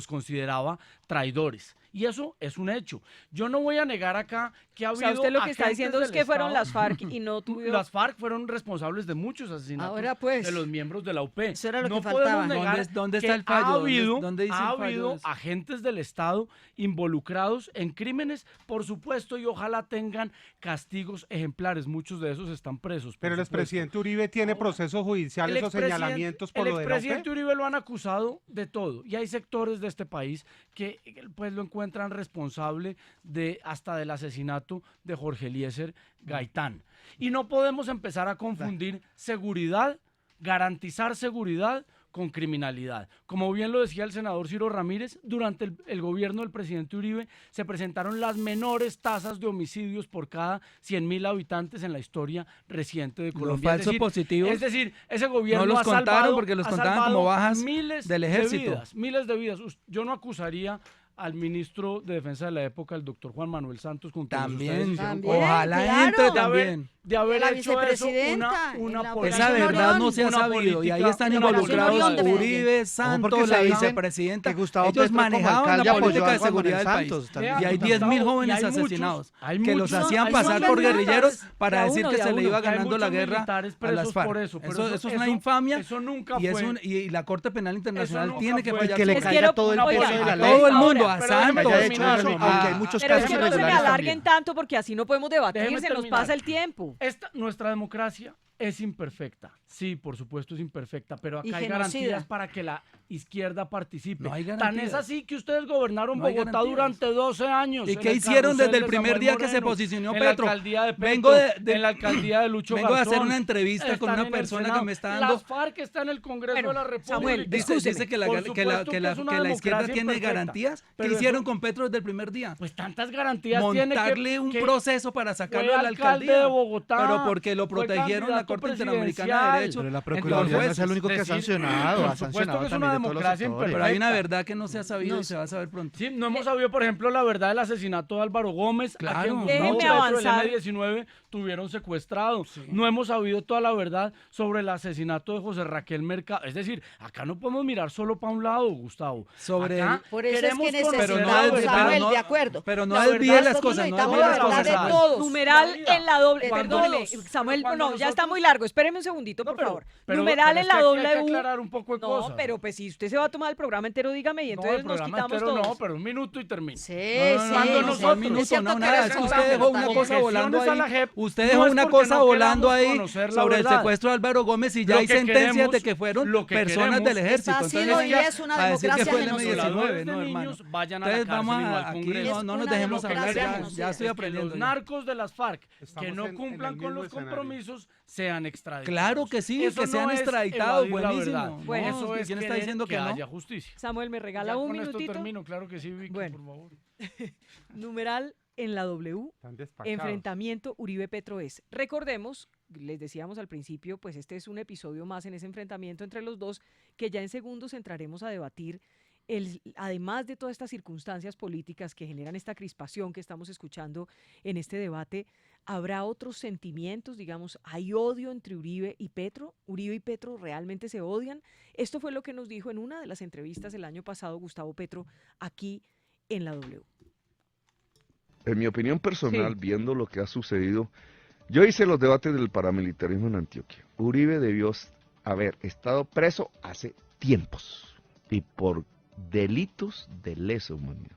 consideraba traidores. Y eso es un hecho. Yo no voy a negar acá que ha O habido sea, usted lo que está agentes diciendo es del que fueron Estado. las FARC y no tuvieron... Las FARC fueron responsables de muchos asesinatos Ahora, pues, de los miembros de la UP. eso era lo no que podemos faltaba. negar ¿Dónde que está el fallo? ha habido, ¿Dónde dice el ha fallo de habido eso? agentes del Estado involucrados en crímenes, por supuesto, y ojalá tengan castigos ejemplares. Muchos de esos están presos. por Pero el supuesto. expresidente Uribe tiene procesos judiciales o expresidente- señalamientos por el lo de la expresidente UP. Uribe lo han acusado de todo y hay sectores de este país que pues lo encuentran responsable hasta del asesinato de Jorge Eliezer Gaitán. Y no podemos empezar a confundir seguridad, garantizar seguridad con criminalidad. Como bien lo decía el senador Ciro Ramírez, durante el gobierno del presidente Uribe se presentaron las menores tasas de homicidios por cada 100.000 habitantes en la historia reciente de Colombia. falsos positivos Es decir, ese gobierno no los ha contaron salvado, porque los ha contaban salvado como bajas miles del ejército. Miles de vidas. Yo no acusaría al ministro de Defensa de la época, el doctor Juan Manuel Santos, con quienes ustedes También, hicieron ojalá claro. entre de haber- también. de haber La hecho eso vicepresidenta, una en la política. Esa verdad no se ha una sabido y ahí política- están una involucrados Orión de Medellín. Uribe, Ojo, Santos, porque la se dicen vicepresidenta. que Gustavo Ellos Petro como manejaban alcalde la apoyó política a de Juan seguridad Manuel del país. Santos también. Y hay Gustavo, 10.000 y jóvenes hay muchos- asesinados hay que los muchos- hacían hay pasar muchos por militares guerrilleros de para a decir uno, que de a se le uno, iba y hay ganando la muchos guerra militares a las presos FARC. por eso, pero Eso es una infamia eso nunca y, fue. y la Corte Penal Internacional nunca tiene que fue. fallar Que le sobre caiga eso. todo el oiga, peso de la a ley. todo el mundo, Ahora, a pero Que haya Santos, hecho eso, a- porque hay muchos Pero es casos que no se me irregulares alarguen también. tanto porque así no podemos debatir, Déjeme se nos terminar. pasa el tiempo. Nuestra democracia es imperfecta. Sí, por supuesto es imperfecta, pero Y acá hay genocida. garantías para que la izquierda participe. No hay Tan garantías. es así que ustedes gobernaron No hay Bogotá garantías. durante 12 años. ¿Y en qué el hicieron carrusel desde el de primer Samuel día que se Moreno, posicionó en Petro? la alcaldía de Petro, Vengo en la alcaldía de Lucho vengo a hacer Garzón, una entrevista con están una en el persona que Senado. me está dando... Las FARC están en el Congreso Bueno, de la República. Samuel, Dice que la Por izquierda supuesto que es una democracia tiene imperfecta, garantías. ¿Qué pero hicieron eso- con Petro desde el primer día? Pues tantas garantías tiene Montarle un que proceso para sacarlo fue de la alcalde alcaldía. de Bogotá, pero porque lo fue protegieron la candidato Corte Interamericana de presidencial. Derechos. Pero la los Procuraduría no es jueces. el único que ha decir, sancionado, por ha supuesto sancionado que es también una democracia sectores. pero hay una verdad que no se ha sabido y se va a saber pronto. Sí, no hemos sabido, por ejemplo, la verdad del asesinato de Álvaro Gómez, a quien Gustavo Déjenme Petro y el avanzar. M-19 tuvieron secuestrado. No hemos sabido toda la verdad sobre el asesinato de José Raquel Mercado. Es decir, acá no podemos mirar solo para un lado, Gustavo. Sobre acá Por eso es queremos que conocer necesitamos, la verdad. Samuel, de acuerdo. Pero no La desvíe verdad, las nosotros cosas, no necesitamos desvíe la las verdad cosas. de todos. Numeral en la doble. Cuando Perdóneme, todos. Samuel, Cuando no, ya nosotros- está muy largo. Espéreme un segundito, por favor. pero Numeral es en que la aquí hay doble que U. aclarar un poco de No, cosas. pero pues si usted se va a tomar el programa entero, dígame y entonces el nos programa quitamos entero todos. no, pero un minuto y termino. Sí, Cuando sí. nosotros- un minuto, Es cierto no, que nada, eres es que un usted hombre, dejó una también. cosa volando Objeciones a ahí. la JEP Usted no dejó es una porque cosa no volando queramos ahí conocer la sobre el verdad. secuestro de Álvaro Gómez y Lo ya hay que sentencias queremos- de que fueron lo que personas queremos- del ejército. Está así, Entonces, y es una a decir que democracia fue el genocida. M-19, de no, hermano. niños vayan a la Entonces cárcel vamos y no al aquí, Congreso. no nos una dejemos hablar, democracia ya genocida. estoy Que aprendiendo. los ya. narcos de las FARC que Estamos no en cumplan el con mismo los escenario. compromisos sean extraditados. Claro que sí, Eso que sean no es extraditados, evadir la buenísimo. verdad. Bueno, Eso es ¿quién está querer diciendo que no? haya justicia. Samuel, ¿me regala Ya un con minutito? esto termino, claro que sí, Vicky, Bueno. por favor. Numeral en la W. Están despachados. Enfrentamiento Uribe-Petro es. Recordemos, les decíamos al principio, pues este es un episodio más en ese enfrentamiento entre los dos, que ya en segundos entraremos a debatir, además de todas estas circunstancias políticas que generan esta crispación que estamos escuchando en este debate, ¿habrá otros sentimientos? Digamos, ¿hay odio entre Uribe y Petro? ¿Uribe y Petro realmente se odian? Esto fue lo que nos dijo en una de las entrevistas el año pasado Gustavo Petro aquí en la W. En mi opinión personal, Sí. viendo lo que ha sucedido, yo hice los debates del paramilitarismo en Antioquia. Uribe debió haber estado preso hace tiempos y por delitos de lesa humanidad.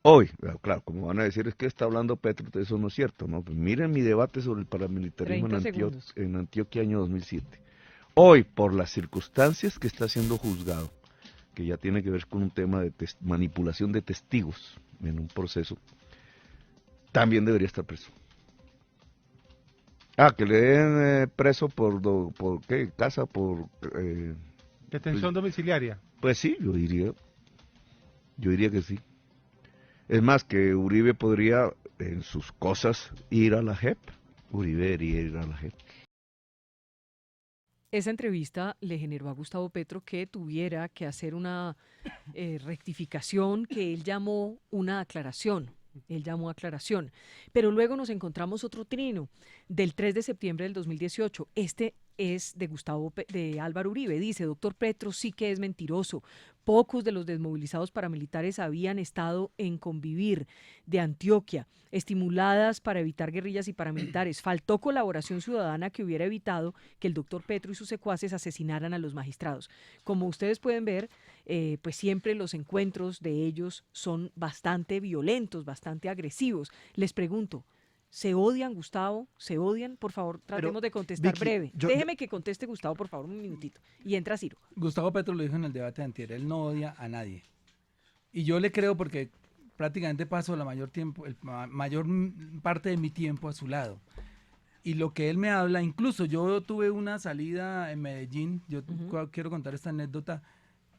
Hoy, claro, como van a decir, es que está hablando Petro, eso no es cierto, ¿no? Pues miren mi debate sobre el paramilitarismo 30 en segundos. Antioquia año 2007. Hoy, por las circunstancias que está siendo juzgado, que ya tiene que ver con un tema de manipulación de testigos en un proceso, también debería estar preso. Que le den preso por ¿qué? Casa, por... Detención domiciliaria. Pues sí, yo diría que sí. Es más, que Uribe podría, en sus cosas, ir a la JEP. Uribe debería ir a la JEP. Esa entrevista le generó a Gustavo Petro que tuviera que hacer una rectificación que él llamó una aclaración. Él llamó aclaración. Pero luego nos encontramos otro trino del 3 de septiembre del 2018. Este es de Álvaro Uribe. Dice, doctor Petro sí que es mentiroso. Pocos de los desmovilizados paramilitares habían estado en Convivir de Antioquia, estimuladas para evitar guerrillas y paramilitares. Faltó colaboración ciudadana que hubiera evitado que el doctor Petro y sus secuaces asesinaran a los magistrados. Como ustedes pueden ver, pues siempre los encuentros de ellos son bastante violentos, bastante agresivos. Les pregunto, ¿se odian, Gustavo? ¿Se odian? Por favor, tratemos de contestar Vicky, breve. yo- Déjeme que conteste Gustavo, por favor, un minutito. Y entra Ciro. Gustavo Petro lo dijo en el debate de antier, él no odia a nadie. Y yo le creo porque prácticamente paso la mayor parte de mi tiempo a su lado. Y lo que él me habla, incluso yo tuve una salida en Medellín, yo quiero contar esta anécdota,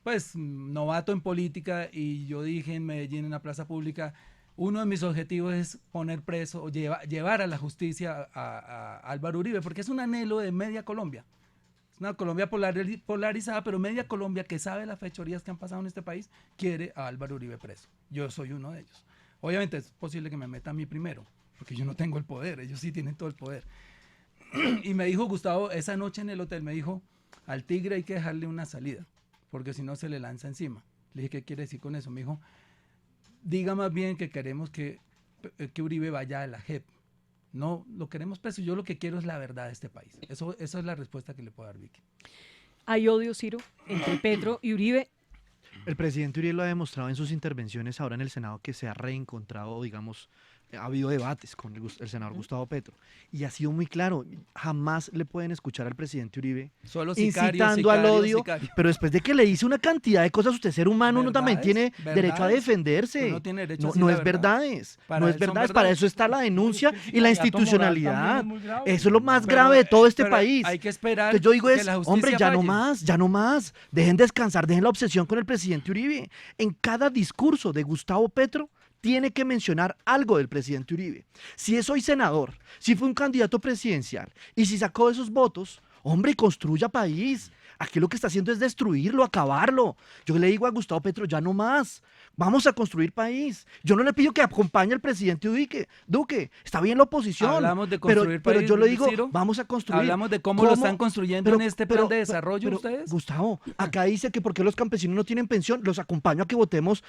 pues novato en política, y yo dije en Medellín, en la plaza pública, uno de mis objetivos es poner preso o llevar a la justicia a Álvaro Uribe, porque es un anhelo de media Colombia. Es una Colombia polarizada, pero media Colombia que sabe las fechorías que han pasado en este país, quiere a Álvaro Uribe preso. Yo soy uno de ellos. Obviamente es posible que me meta a mí primero, porque yo no tengo el poder, ellos sí tienen todo el poder. Y me dijo Gustavo, esa noche en el hotel, me dijo, al tigre hay que dejarle una salida, porque si no se le lanza encima. Le dije, ¿qué quiere decir con eso? Me dijo, diga más bien que queremos que Uribe vaya a la JEP. No lo queremos preso, yo lo que quiero es la verdad de este país. Eso es la respuesta que le puedo dar, Vicky. ¿Hay odio, Ciro, entre Petro y Uribe? El presidente Uribe lo ha demostrado en sus intervenciones ahora en el Senado, que se ha reencontrado, digamos, ha habido debates con el senador Gustavo Petro, y ha sido muy claro, jamás le pueden escuchar al presidente Uribe Solo sicario, incitando al sicario, odio, sicario. pero después de que le hice una cantidad de cosas, usted ser humano, uno también tiene Verdades, derecho a verdades. defenderse. Uno tiene derecho a No, decir no la es verdad. verdades, Para no él es son verdades, para verdades. eso está la denuncia y la candidato moral institucionalidad. también es muy grave. Eso es lo más Pero- grave de todo este pero país. hay que esperar Entonces yo digo que es, la justicia hombre, ya no falle. más, ya no más. Dejen descansar, dejen la obsesión con el presidente Uribe. En cada discurso de Gustavo Petro tiene que mencionar algo del presidente Uribe. Si es hoy senador, si fue un candidato presidencial y si sacó esos votos, hombre, construya país. Aquí lo que está haciendo es destruirlo, acabarlo. Yo le digo a Gustavo Petro, ya no más. Vamos a construir país. Yo no le pido que acompañe al presidente Duque. Está bien la oposición. Hablamos de construir pero país, yo le digo, Ciro. vamos a construir. Hablamos de cómo lo están construyendo en este plan de desarrollo ustedes. Gustavo, acá dice que porque los campesinos no tienen pensión, los acompaño a que votemos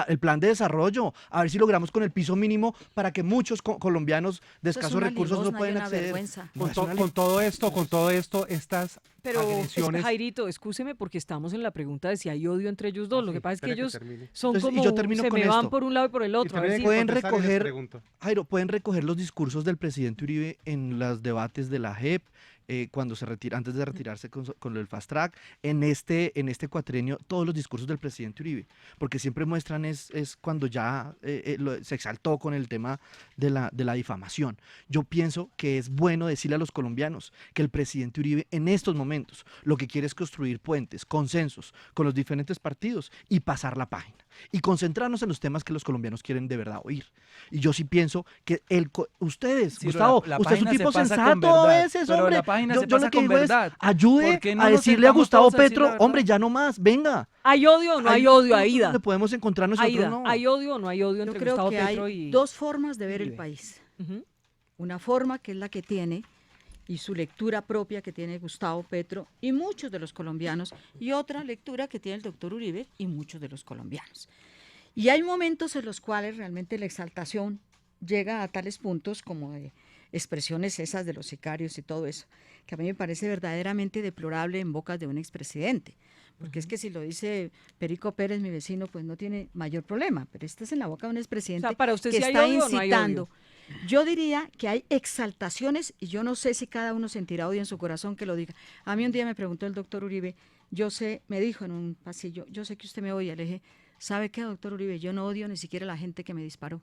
el plan de desarrollo. A ver si logramos con el piso mínimo para que muchos colombianos de escasos recursos no pueden acceder. Con todo esto, estas Pero, agresiones... Jairito, excúseme porque estamos en la pregunta de si hay odio entre ellos dos. Lo que pasa es que ellos son Entonces, como, y yo termino se con me van esto. por un lado y por el otro. A ver si- Pueden recoger, Jairo, pueden recoger los discursos del presidente Uribe en los debates de la JEP, cuando se retira, antes de retirarse con el Fast Track, en este cuatrienio, todos los discursos del presidente Uribe, porque siempre muestran es cuando ya se exaltó con el tema de la difamación. Yo pienso que es bueno decirle a los colombianos que el presidente Uribe en estos momentos lo que quiere es construir puentes, consensos con los diferentes partidos y pasar la página y concentrarnos en los temas que los colombianos quieren de verdad oír. Y yo sí pienso que ustedes, Sí, Gustavo, la usted es un página se tipo pasa sensato con verdad, a veces, pero hombre. la página Yo se lo pasa que con digo es, verdad. ayude ¿Por qué no a nos decirle a sentamos Gustavo todos a decir la Petro, verdad? hombre, ya no más, venga. ¿Hay odio o no hay odio, Aida? ¿Dónde podemos encontrar nosotros? Aida, No. ¿hay odio o no hay odio Yo entre creo Gustavo que Petro hay y dos formas de ver el Uribe? país. Ujú. Una forma que es la que tiene y su lectura propia que tiene Gustavo Petro y muchos de los colombianos, y otra lectura que tiene el doctor Uribe y muchos de los colombianos. Y hay momentos en los cuales realmente la exaltación llega a tales puntos como de expresiones esas de los sicarios y todo eso, que a mí me parece verdaderamente deplorable en bocas de un expresidente. Porque es que si lo dice Perico Pérez, mi vecino, pues no tiene mayor problema, pero este es en la boca de un expresidente O sea, para usted que sí hay está odio o no hay incitando. odio. Yo diría que hay exaltaciones y yo no sé si cada uno sentirá odio en su corazón que lo diga. A mí un día me preguntó el doctor Uribe, me dijo en un pasillo, yo sé que usted me odia, le dije, ¿sabe qué, doctor Uribe? Yo no odio ni siquiera a la gente que me disparó.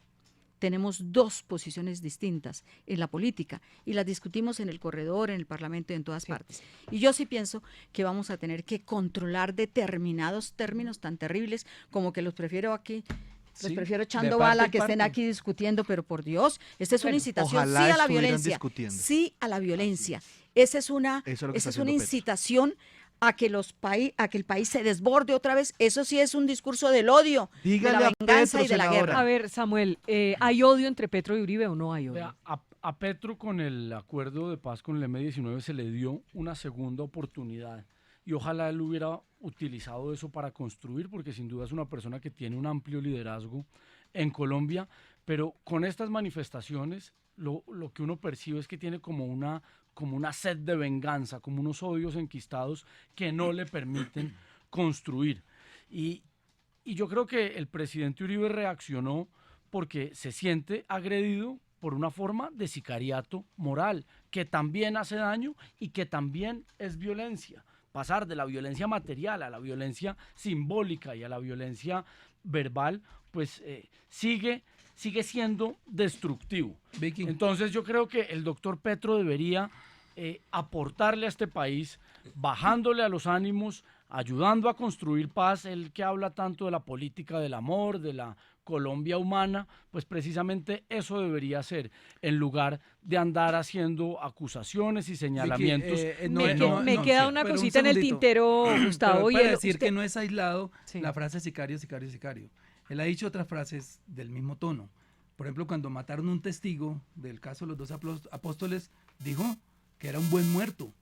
Tenemos dos posiciones distintas en la política y las discutimos en el corredor, en el Parlamento y en todas partes. Y yo sí pienso que vamos a tener que controlar determinados términos tan terribles como que los prefiero aquí. Los Sí, prefiero de echando parte bala y que estén parte. aquí discutiendo, pero por Dios, esta es una Bueno, incitación ojalá sí a la estuvieran violencia. discutiendo. Sí a la violencia. Esa es una, Eso es lo que está esa es una haciendo Petro. incitación a que el país se desborde otra vez. Eso sí es un discurso del odio, Dígale de la a venganza Petro, y de la senadora. guerra. A ver, Samuel, ¿hay odio entre Petro y Uribe o no hay odio? Vea, a Petro con el acuerdo de paz con el M-19 se le dio una segunda oportunidad y ojalá él hubiera utilizado eso para construir, porque sin duda es una persona que tiene un amplio liderazgo en Colombia, pero con estas manifestaciones lo que uno percibe es que tiene como una sed de venganza, como unos odios enquistados que no le permiten construir. Y yo creo que el presidente Uribe reaccionó porque se siente agredido por una forma de sicariato moral, que también hace daño y que también es violencia. Pasar de la violencia material a la violencia simbólica y a la violencia verbal, pues sigue siendo destructivo. Entonces yo creo que el doctor Petro debería aportarle a este país, bajándole a los ánimos, ayudando a construir paz, él que habla tanto de la política del amor, de la Colombia humana, pues precisamente eso debería ser, en lugar de andar haciendo acusaciones y señalamientos. Me queda una pero un cosita en el segundito. tintero, Gustavo. Pero y para el- decir usted- que no es aislado Sí. la frase sicario, sicario, sicario. Él ha dicho otras frases del mismo tono. Por ejemplo, cuando mataron un testigo del caso de los dos apóstoles, dijo que era un buen muerto.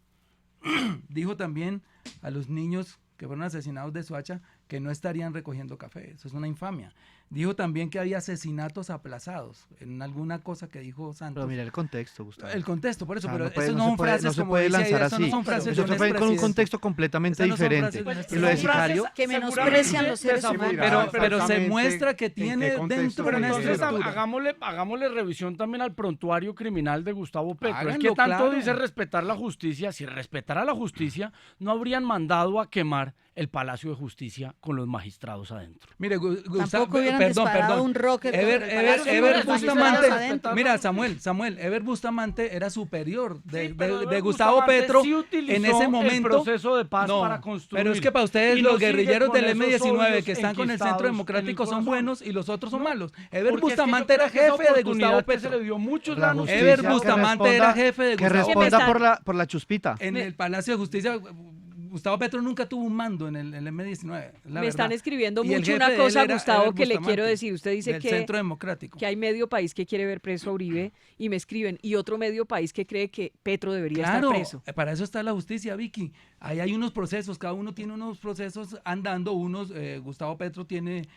Dijo también a los niños que fueron asesinados de Soacha que no estarían recogiendo café. Eso es una infamia. Dijo también que había asesinatos aplazados en alguna cosa que dijo Santos. Pero mira el contexto, Gustavo. El contexto, por eso, O sea, pero puede- eso no no se son puede- frases no se como puede dice lanzar ella, eso no así. son frases Eso de un fue con un expresidente. contexto completamente Esas no son diferente. frases de un Y lo de expresidente. sicario, Que menosprecian los seres humanos. Pero se muestra que tiene dentro Pero una entonces estructura. hagámosle revisión también al prontuario criminal de Gustavo Petro. Es Háganlo, que tanto claro. dice respetar la justicia. Si respetara la justicia, no habrían mandado a quemar el Palacio de Justicia con los magistrados adentro. Mire, Gustavo, Tampoco hubieran disparado un rocket contra el Palacio Ever con los Bustamante, magistrados adentro. mira, Samuel, Ever Bustamante era superior pero de Ever Gustavo Bustamante Petro sí utilizó en ese el momento. proceso de paz No, para construir. pero es que para ustedes Y los no sigue guerrilleros con del esos M-19 odios que están con el Centro enquistados Democrático en el son corazón. buenos y los otros son malos. Ever Porque es que yo Bustamante creo era que esa jefe de oportunidad Gustavo que se Petro. le dio muchos la ganos. justicia Ever que Bustamante responda- era jefe de que Gustavo responda Petro. por la chuspita. En el Palacio de Justicia, Gustavo Petro nunca tuvo un mando en el M-19. Me están escribiendo Y el mucho jefe una de él cosa, era Gustavo, Ever que le Bustamante, quiero decir. Usted dice del Centro Democrático. que hay medio país que quiere ver preso a Uribe y me escriben, y otro medio país que cree que Petro debería estar preso. Para eso está la justicia, Vicky. Ahí hay unos procesos, cada uno tiene unos procesos andando, Gustavo Petro tiene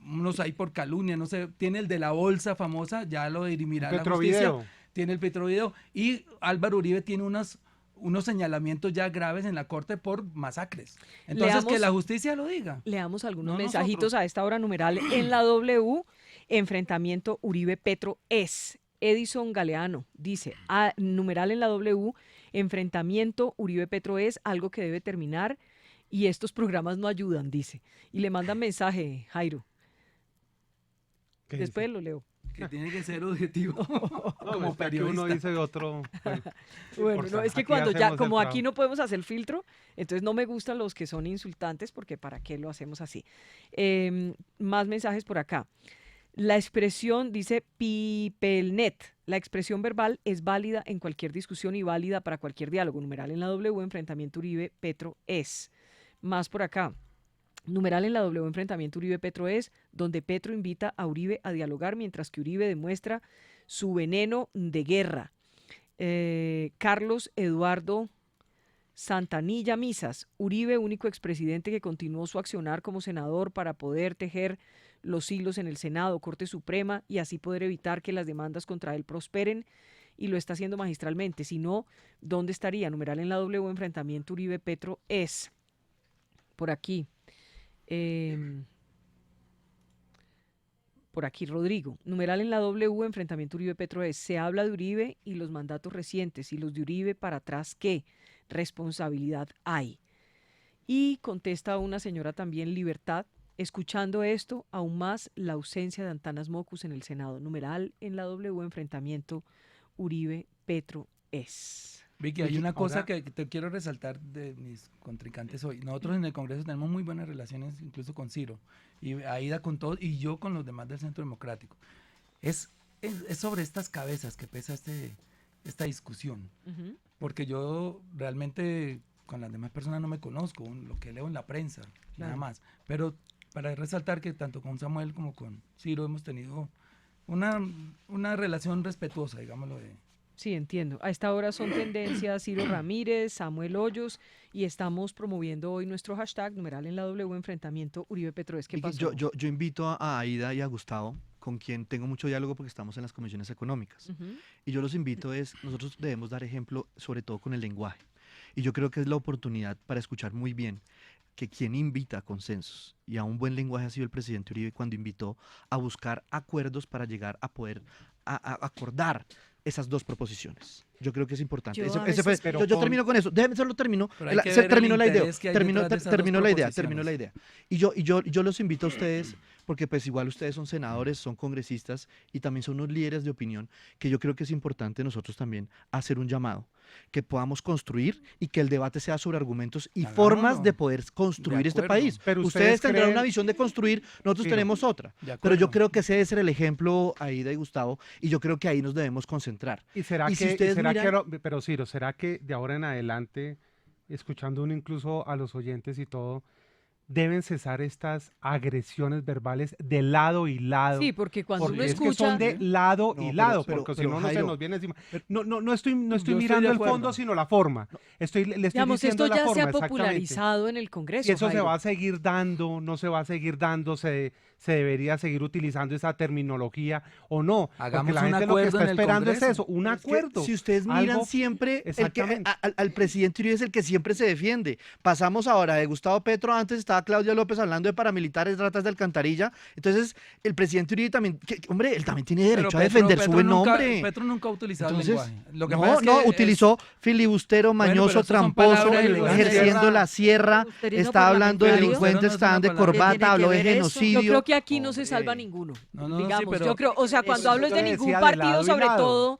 unos ahí por calumnia, no sé, tiene el de la bolsa famosa, ya lo dirimirá la justicia, tiene el Petrovideo, y Álvaro Uribe tiene unos señalamientos ya graves en la corte por masacres. Entonces, que la justicia lo diga. Leamos algunos mensajitos a esta hora, numeral en la W. Enfrentamiento Uribe-Petro es. Edison Galeano dice, numeral en la W, enfrentamiento Uribe-Petro es algo que debe terminar y estos programas no ayudan, dice. Y le mandan mensaje, Jairo. Después lo leo. Que tiene que ser objetivo como periodista. Uno dice otro. Bueno, no, es que cuando ya, como aquí no podemos hacer filtro, entonces no me gustan los que son insultantes, porque ¿para qué lo hacemos así? Más mensajes por acá. La expresión, dice Pipelnet, la expresión verbal es válida en cualquier discusión y válida para cualquier diálogo. Numeral en la W, enfrentamiento Uribe-Petro es. Más por acá. Numeral en la W, enfrentamiento Uribe-Petro es, donde Petro invita a Uribe a dialogar, mientras que Uribe demuestra su veneno de guerra. Carlos Eduardo Santanilla Misas, Uribe, único expresidente que continuó su accionar como senador para poder tejer los hilos en el Senado, Corte Suprema, y así poder evitar que las demandas contra él prosperen, y lo está haciendo magistralmente. Si no, ¿dónde estaría? Numeral en la W, enfrentamiento Uribe-Petro es. Por aquí. Por aquí, Rodrigo. Numeral en la W, enfrentamiento Uribe-Petro es. Se habla de Uribe y los mandatos recientes, y los de Uribe para atrás, ¿qué responsabilidad hay? Y contesta una señora también, Libertad, escuchando esto, aún más la ausencia de Antanas Mockus en el Senado. Numeral en la W, enfrentamiento Uribe-Petro es. Vicky, hay una cosa que te quiero resaltar de mis contrincantes hoy. Nosotros en el Congreso tenemos muy buenas relaciones, incluso con Ciro, y Aida con todos, y yo con los demás del Centro Democrático. Es sobre estas cabezas que pesa esta discusión, porque yo realmente con las demás personas no me conozco, lo que leo en la prensa, nada más. Pero para resaltar que tanto con Samuel como con Ciro hemos tenido una relación respetuosa, digámoslo de... Sí, entiendo. A esta hora son tendencias Ciro Ramírez, Samuel Hoyos, y estamos promoviendo hoy nuestro hashtag, numeral en la W, enfrentamiento Uribe-Petro es. ¿Qué pasó? Yo invito a Aida y a Gustavo, con quien tengo mucho diálogo porque estamos en las comisiones económicas. Y yo los invito nosotros debemos dar ejemplo sobre todo con el lenguaje. Y yo creo que es la oportunidad para escuchar muy bien que quien invita a consensos y a un buen lenguaje ha sido el presidente Uribe cuando invitó a buscar acuerdos para llegar a poder acordar esas dos proposiciones. Yo creo que es importante. Yo termino con eso. Déjeme solo termino. Termino la idea. Y yo los invito a ustedes, porque pues igual ustedes son senadores, son congresistas y también son unos líderes de opinión, que yo creo que es importante nosotros también hacer un llamado, que podamos construir y que el debate sea sobre argumentos y formas de poder construir este país. Pero ustedes tendrán una visión de construir, nosotros tenemos otra. Pero yo creo que ese debe ser el ejemplo, Aida y Gustavo, y yo creo que ahí nos debemos concentrar. Pero Ciro, ¿será que de ahora en adelante, escuchando uno incluso a los oyentes y todo, deben cesar estas agresiones verbales de lado y lado? Sí, porque cuando uno escucha... Es que son de lado y lado, porque si no se nos viene encima. No estoy mirando el fondo, sino la forma. Le estoy diciendo esto la ya forma, se ha popularizado en el Congreso, y eso Jairo. se va a seguir dando, no se va a seguir dando, se debería seguir utilizando esa terminología o no. Hagamos porque la gente lo que está esperando es eso, un acuerdo. Si ustedes miran siempre, al presidente Uribe es el que siempre se defiende. Pasamos ahora de Gustavo Petro, antes estaba Claudia López hablando de paramilitares, ratas de alcantarilla. Entonces, el presidente Uribe también, hombre, él también tiene derecho a defender su buen nombre. Petro nunca ha utilizado el lenguaje. Utilizó filibustero, mañoso, tramposo, ejerciendo la sierra, está hablando de delincuentes, estaban de corbata, habló de genocidio. Yo creo que aquí no se salva ninguno. Digamos, yo creo, o sea, cuando hablo de ningún partido, sobre todo,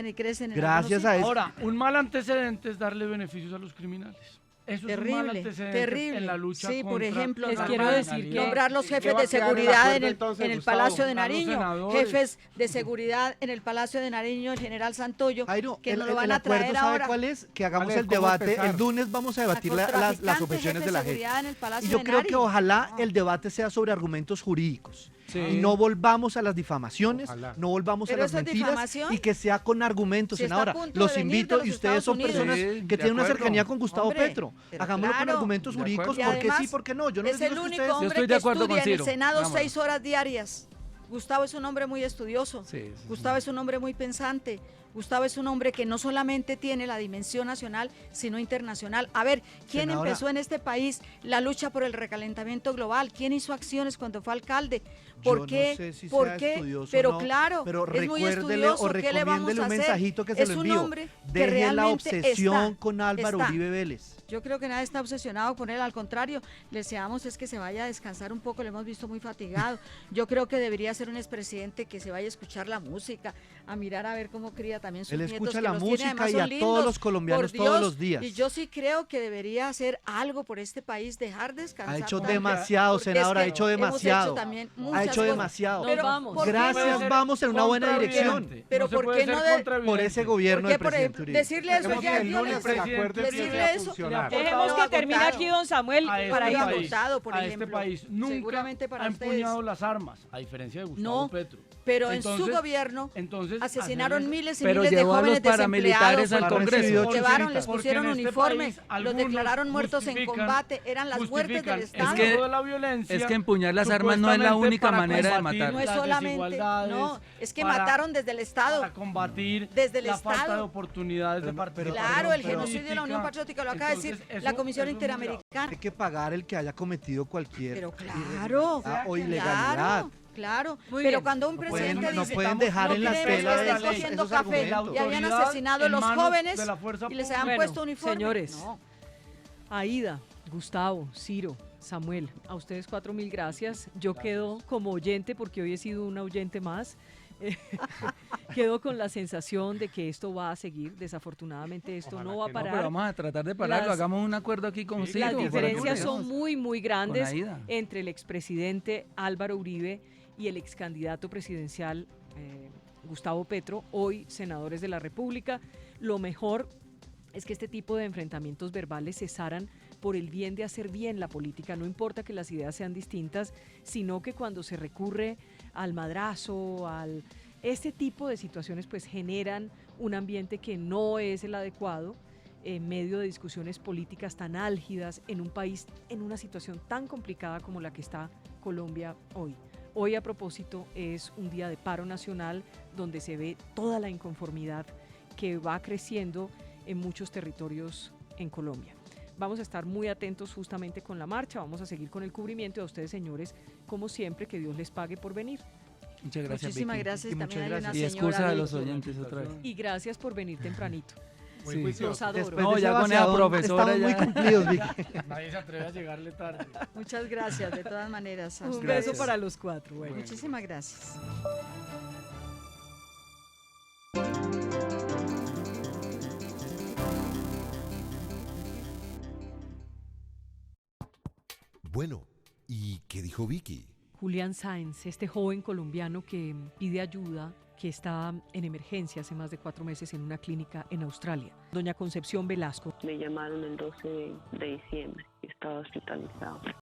crecen y crecen. Gracias a eso. Ahora, un mal antecedente es darle beneficios a los criminales. Eso terrible, es un mal antecedente terrible. en la lucha sí, contra por ejemplo, la quiero decir que nombrar los jefes de seguridad en el Palacio de Nariño, jefes de seguridad en el Palacio de Nariño, el general Santoyo, que nos lo van a traer ¿sabe ahora. cuál es? Que hagamos el debate, el lunes vamos a debatir las objeciones de la gente. Y yo creo que ojalá el debate sea sobre argumentos jurídicos. Sí. Y no volvamos a las difamaciones, no volvamos a las mentiras y que sea con argumentos. Si Senadora, los invito, y ustedes son personas que tienen una cercanía con Gustavo Petro. Hagámoslo con argumentos jurídicos, porque sí, porque no. Yo no es el único hombre que estudia en el Senado 6 horas diarias. Gustavo es un hombre muy estudioso, Gustavo es un hombre muy pensante, Gustavo es un hombre que no solamente tiene la dimensión nacional, sino internacional. A ver, ¿quién empezó en este país la lucha por el recalentamiento global? ¿Quién hizo acciones cuando fue alcalde? ¿Por qué? No sé si ¿Por sea qué? estudioso, Pero no, claro, pero es muy recuérdele estudioso. o ¿Qué le vamos recomiéndele a un hacer? mensajito que se Es lo un envío. hombre que Deje la realmente obsesión con Álvaro está. Uribe Vélez. Yo creo que nadie está obsesionado con él, al contrario, le deseamos es que se vaya a descansar un poco, lo hemos visto muy fatigado. Yo creo que debería ser un expresidente que se vaya a escuchar la música, a mirar a ver cómo cría también sus Él nietos. escucha que la los tiene, música además y son a lindos, todos los colombianos por todos Dios. los días. Y yo sí creo que debería hacer algo por este país, dejar descansar. Ha hecho tanto. demasiado, Porque senadora, es ha hecho que hemos demasiado. hecho también Ha muchas hecho cosas. demasiado. Pero, vamos. ¿por qué Gracias, no? vamos en una buena dirección. Pero No se ¿por puede qué ser no de, contravidente. Por ese gobierno ¿por del qué, por presidente ejemplo, Uribe. decirle eso Dejemos ya que es el lunes violencia? el acuerdo empiece Decirle a eso. funcionar. Dejemos que termine aquí don Samuel A este para Muy irnos. agotado, por a ejemplo. este país nunca Seguramente para ha ustedes. empuñado las armas, a diferencia de Gustavo No, Petro. pero en su Entonces- gobierno entonces, asesinaron hacerle- miles y Pero miles de llevó a los jóvenes paramilitares desempleados. al Congreso. Los llevaron, les Porque pusieron en este uniforme, país los algunos declararon muertos en justifican- combate, eran las muertes del justifican Estado. el uso de la violencia, Es que empuñar las armas no es la supuestamente única para manera de combatir matar. No es las solamente, desigualdades, no, es que para- mataron desde el Estado. para combatir Desde el la falta Estado. de oportunidades de participación Claro, el política. genocidio de la Unión Patriótica, lo acaba de decir Entonces, la eso- Comisión eso es muy grave. Interamericana. Hay que pagar el que haya cometido cualquier Pero claro, irregularidad o ilegalidad. Claro, Muy pero bien. cuando un No presidente pueden, no dice pueden dejar no en la queremos estela que estén esos, cogiendo esos café argumentos. y habían Autoridad asesinado a en los manos jóvenes de la fuerza y les habían Bueno, puesto uniforme. señores. No. Aida, Gustavo, Ciro, Samuel, a ustedes 4.000 gracias. Yo quedo como oyente porque hoy he sido una oyente más. Quedo con la sensación de que esto va a seguir. Desafortunadamente esto Ojalá no va a que no, parar. Pero vamos a tratar de pararlo. Las- Hagamos un acuerdo aquí con Ciro. Las para que diferencias veamos. son muy, muy grandes Aida. entre el expresidente Álvaro Uribe y el excandidato presidencial Gustavo Petro, hoy senadores de la República. Lo mejor es que este tipo de enfrentamientos verbales cesaran por el bien de hacer bien la política. No importa que las ideas sean distintas, sino que cuando se recurre al madrazo, este tipo de situaciones pues generan un ambiente que no es el adecuado en medio de discusiones políticas tan álgidas en un país en una situación tan complicada como la que está Colombia hoy. Hoy, a propósito, es un día de paro nacional donde se ve toda la inconformidad que va creciendo en muchos territorios en Colombia. Vamos a estar muy atentos justamente con la marcha, vamos a seguir con el cubrimiento y a ustedes, señores, como siempre, que Dios les pague por venir. Muchas gracias, Muchísimas Vicky. gracias. Y muchas También hay una gracias. Y señora excusa de de- los oyentes otra vez. Y gracias por venir tempranito. Muy Sí. juicioso. Los adoro. Después No, de ya ese con esa vaciadón, profesora estamos muy ya. cumplidos, Vicky. Nadie se atreve a llegarle tarde. Muchas gracias, de todas maneras. a Un ustedes. beso para los cuatro. Bueno. Muchísimas gracias. Bueno, ¿y qué dijo Vicky? Julián Sáenz, este joven colombiano que pide ayuda, que está en emergencia hace más de 4 meses en una clínica en Australia. Doña Concepción Velasco. Me llamaron el 12 de diciembre y estaba hospitalizado.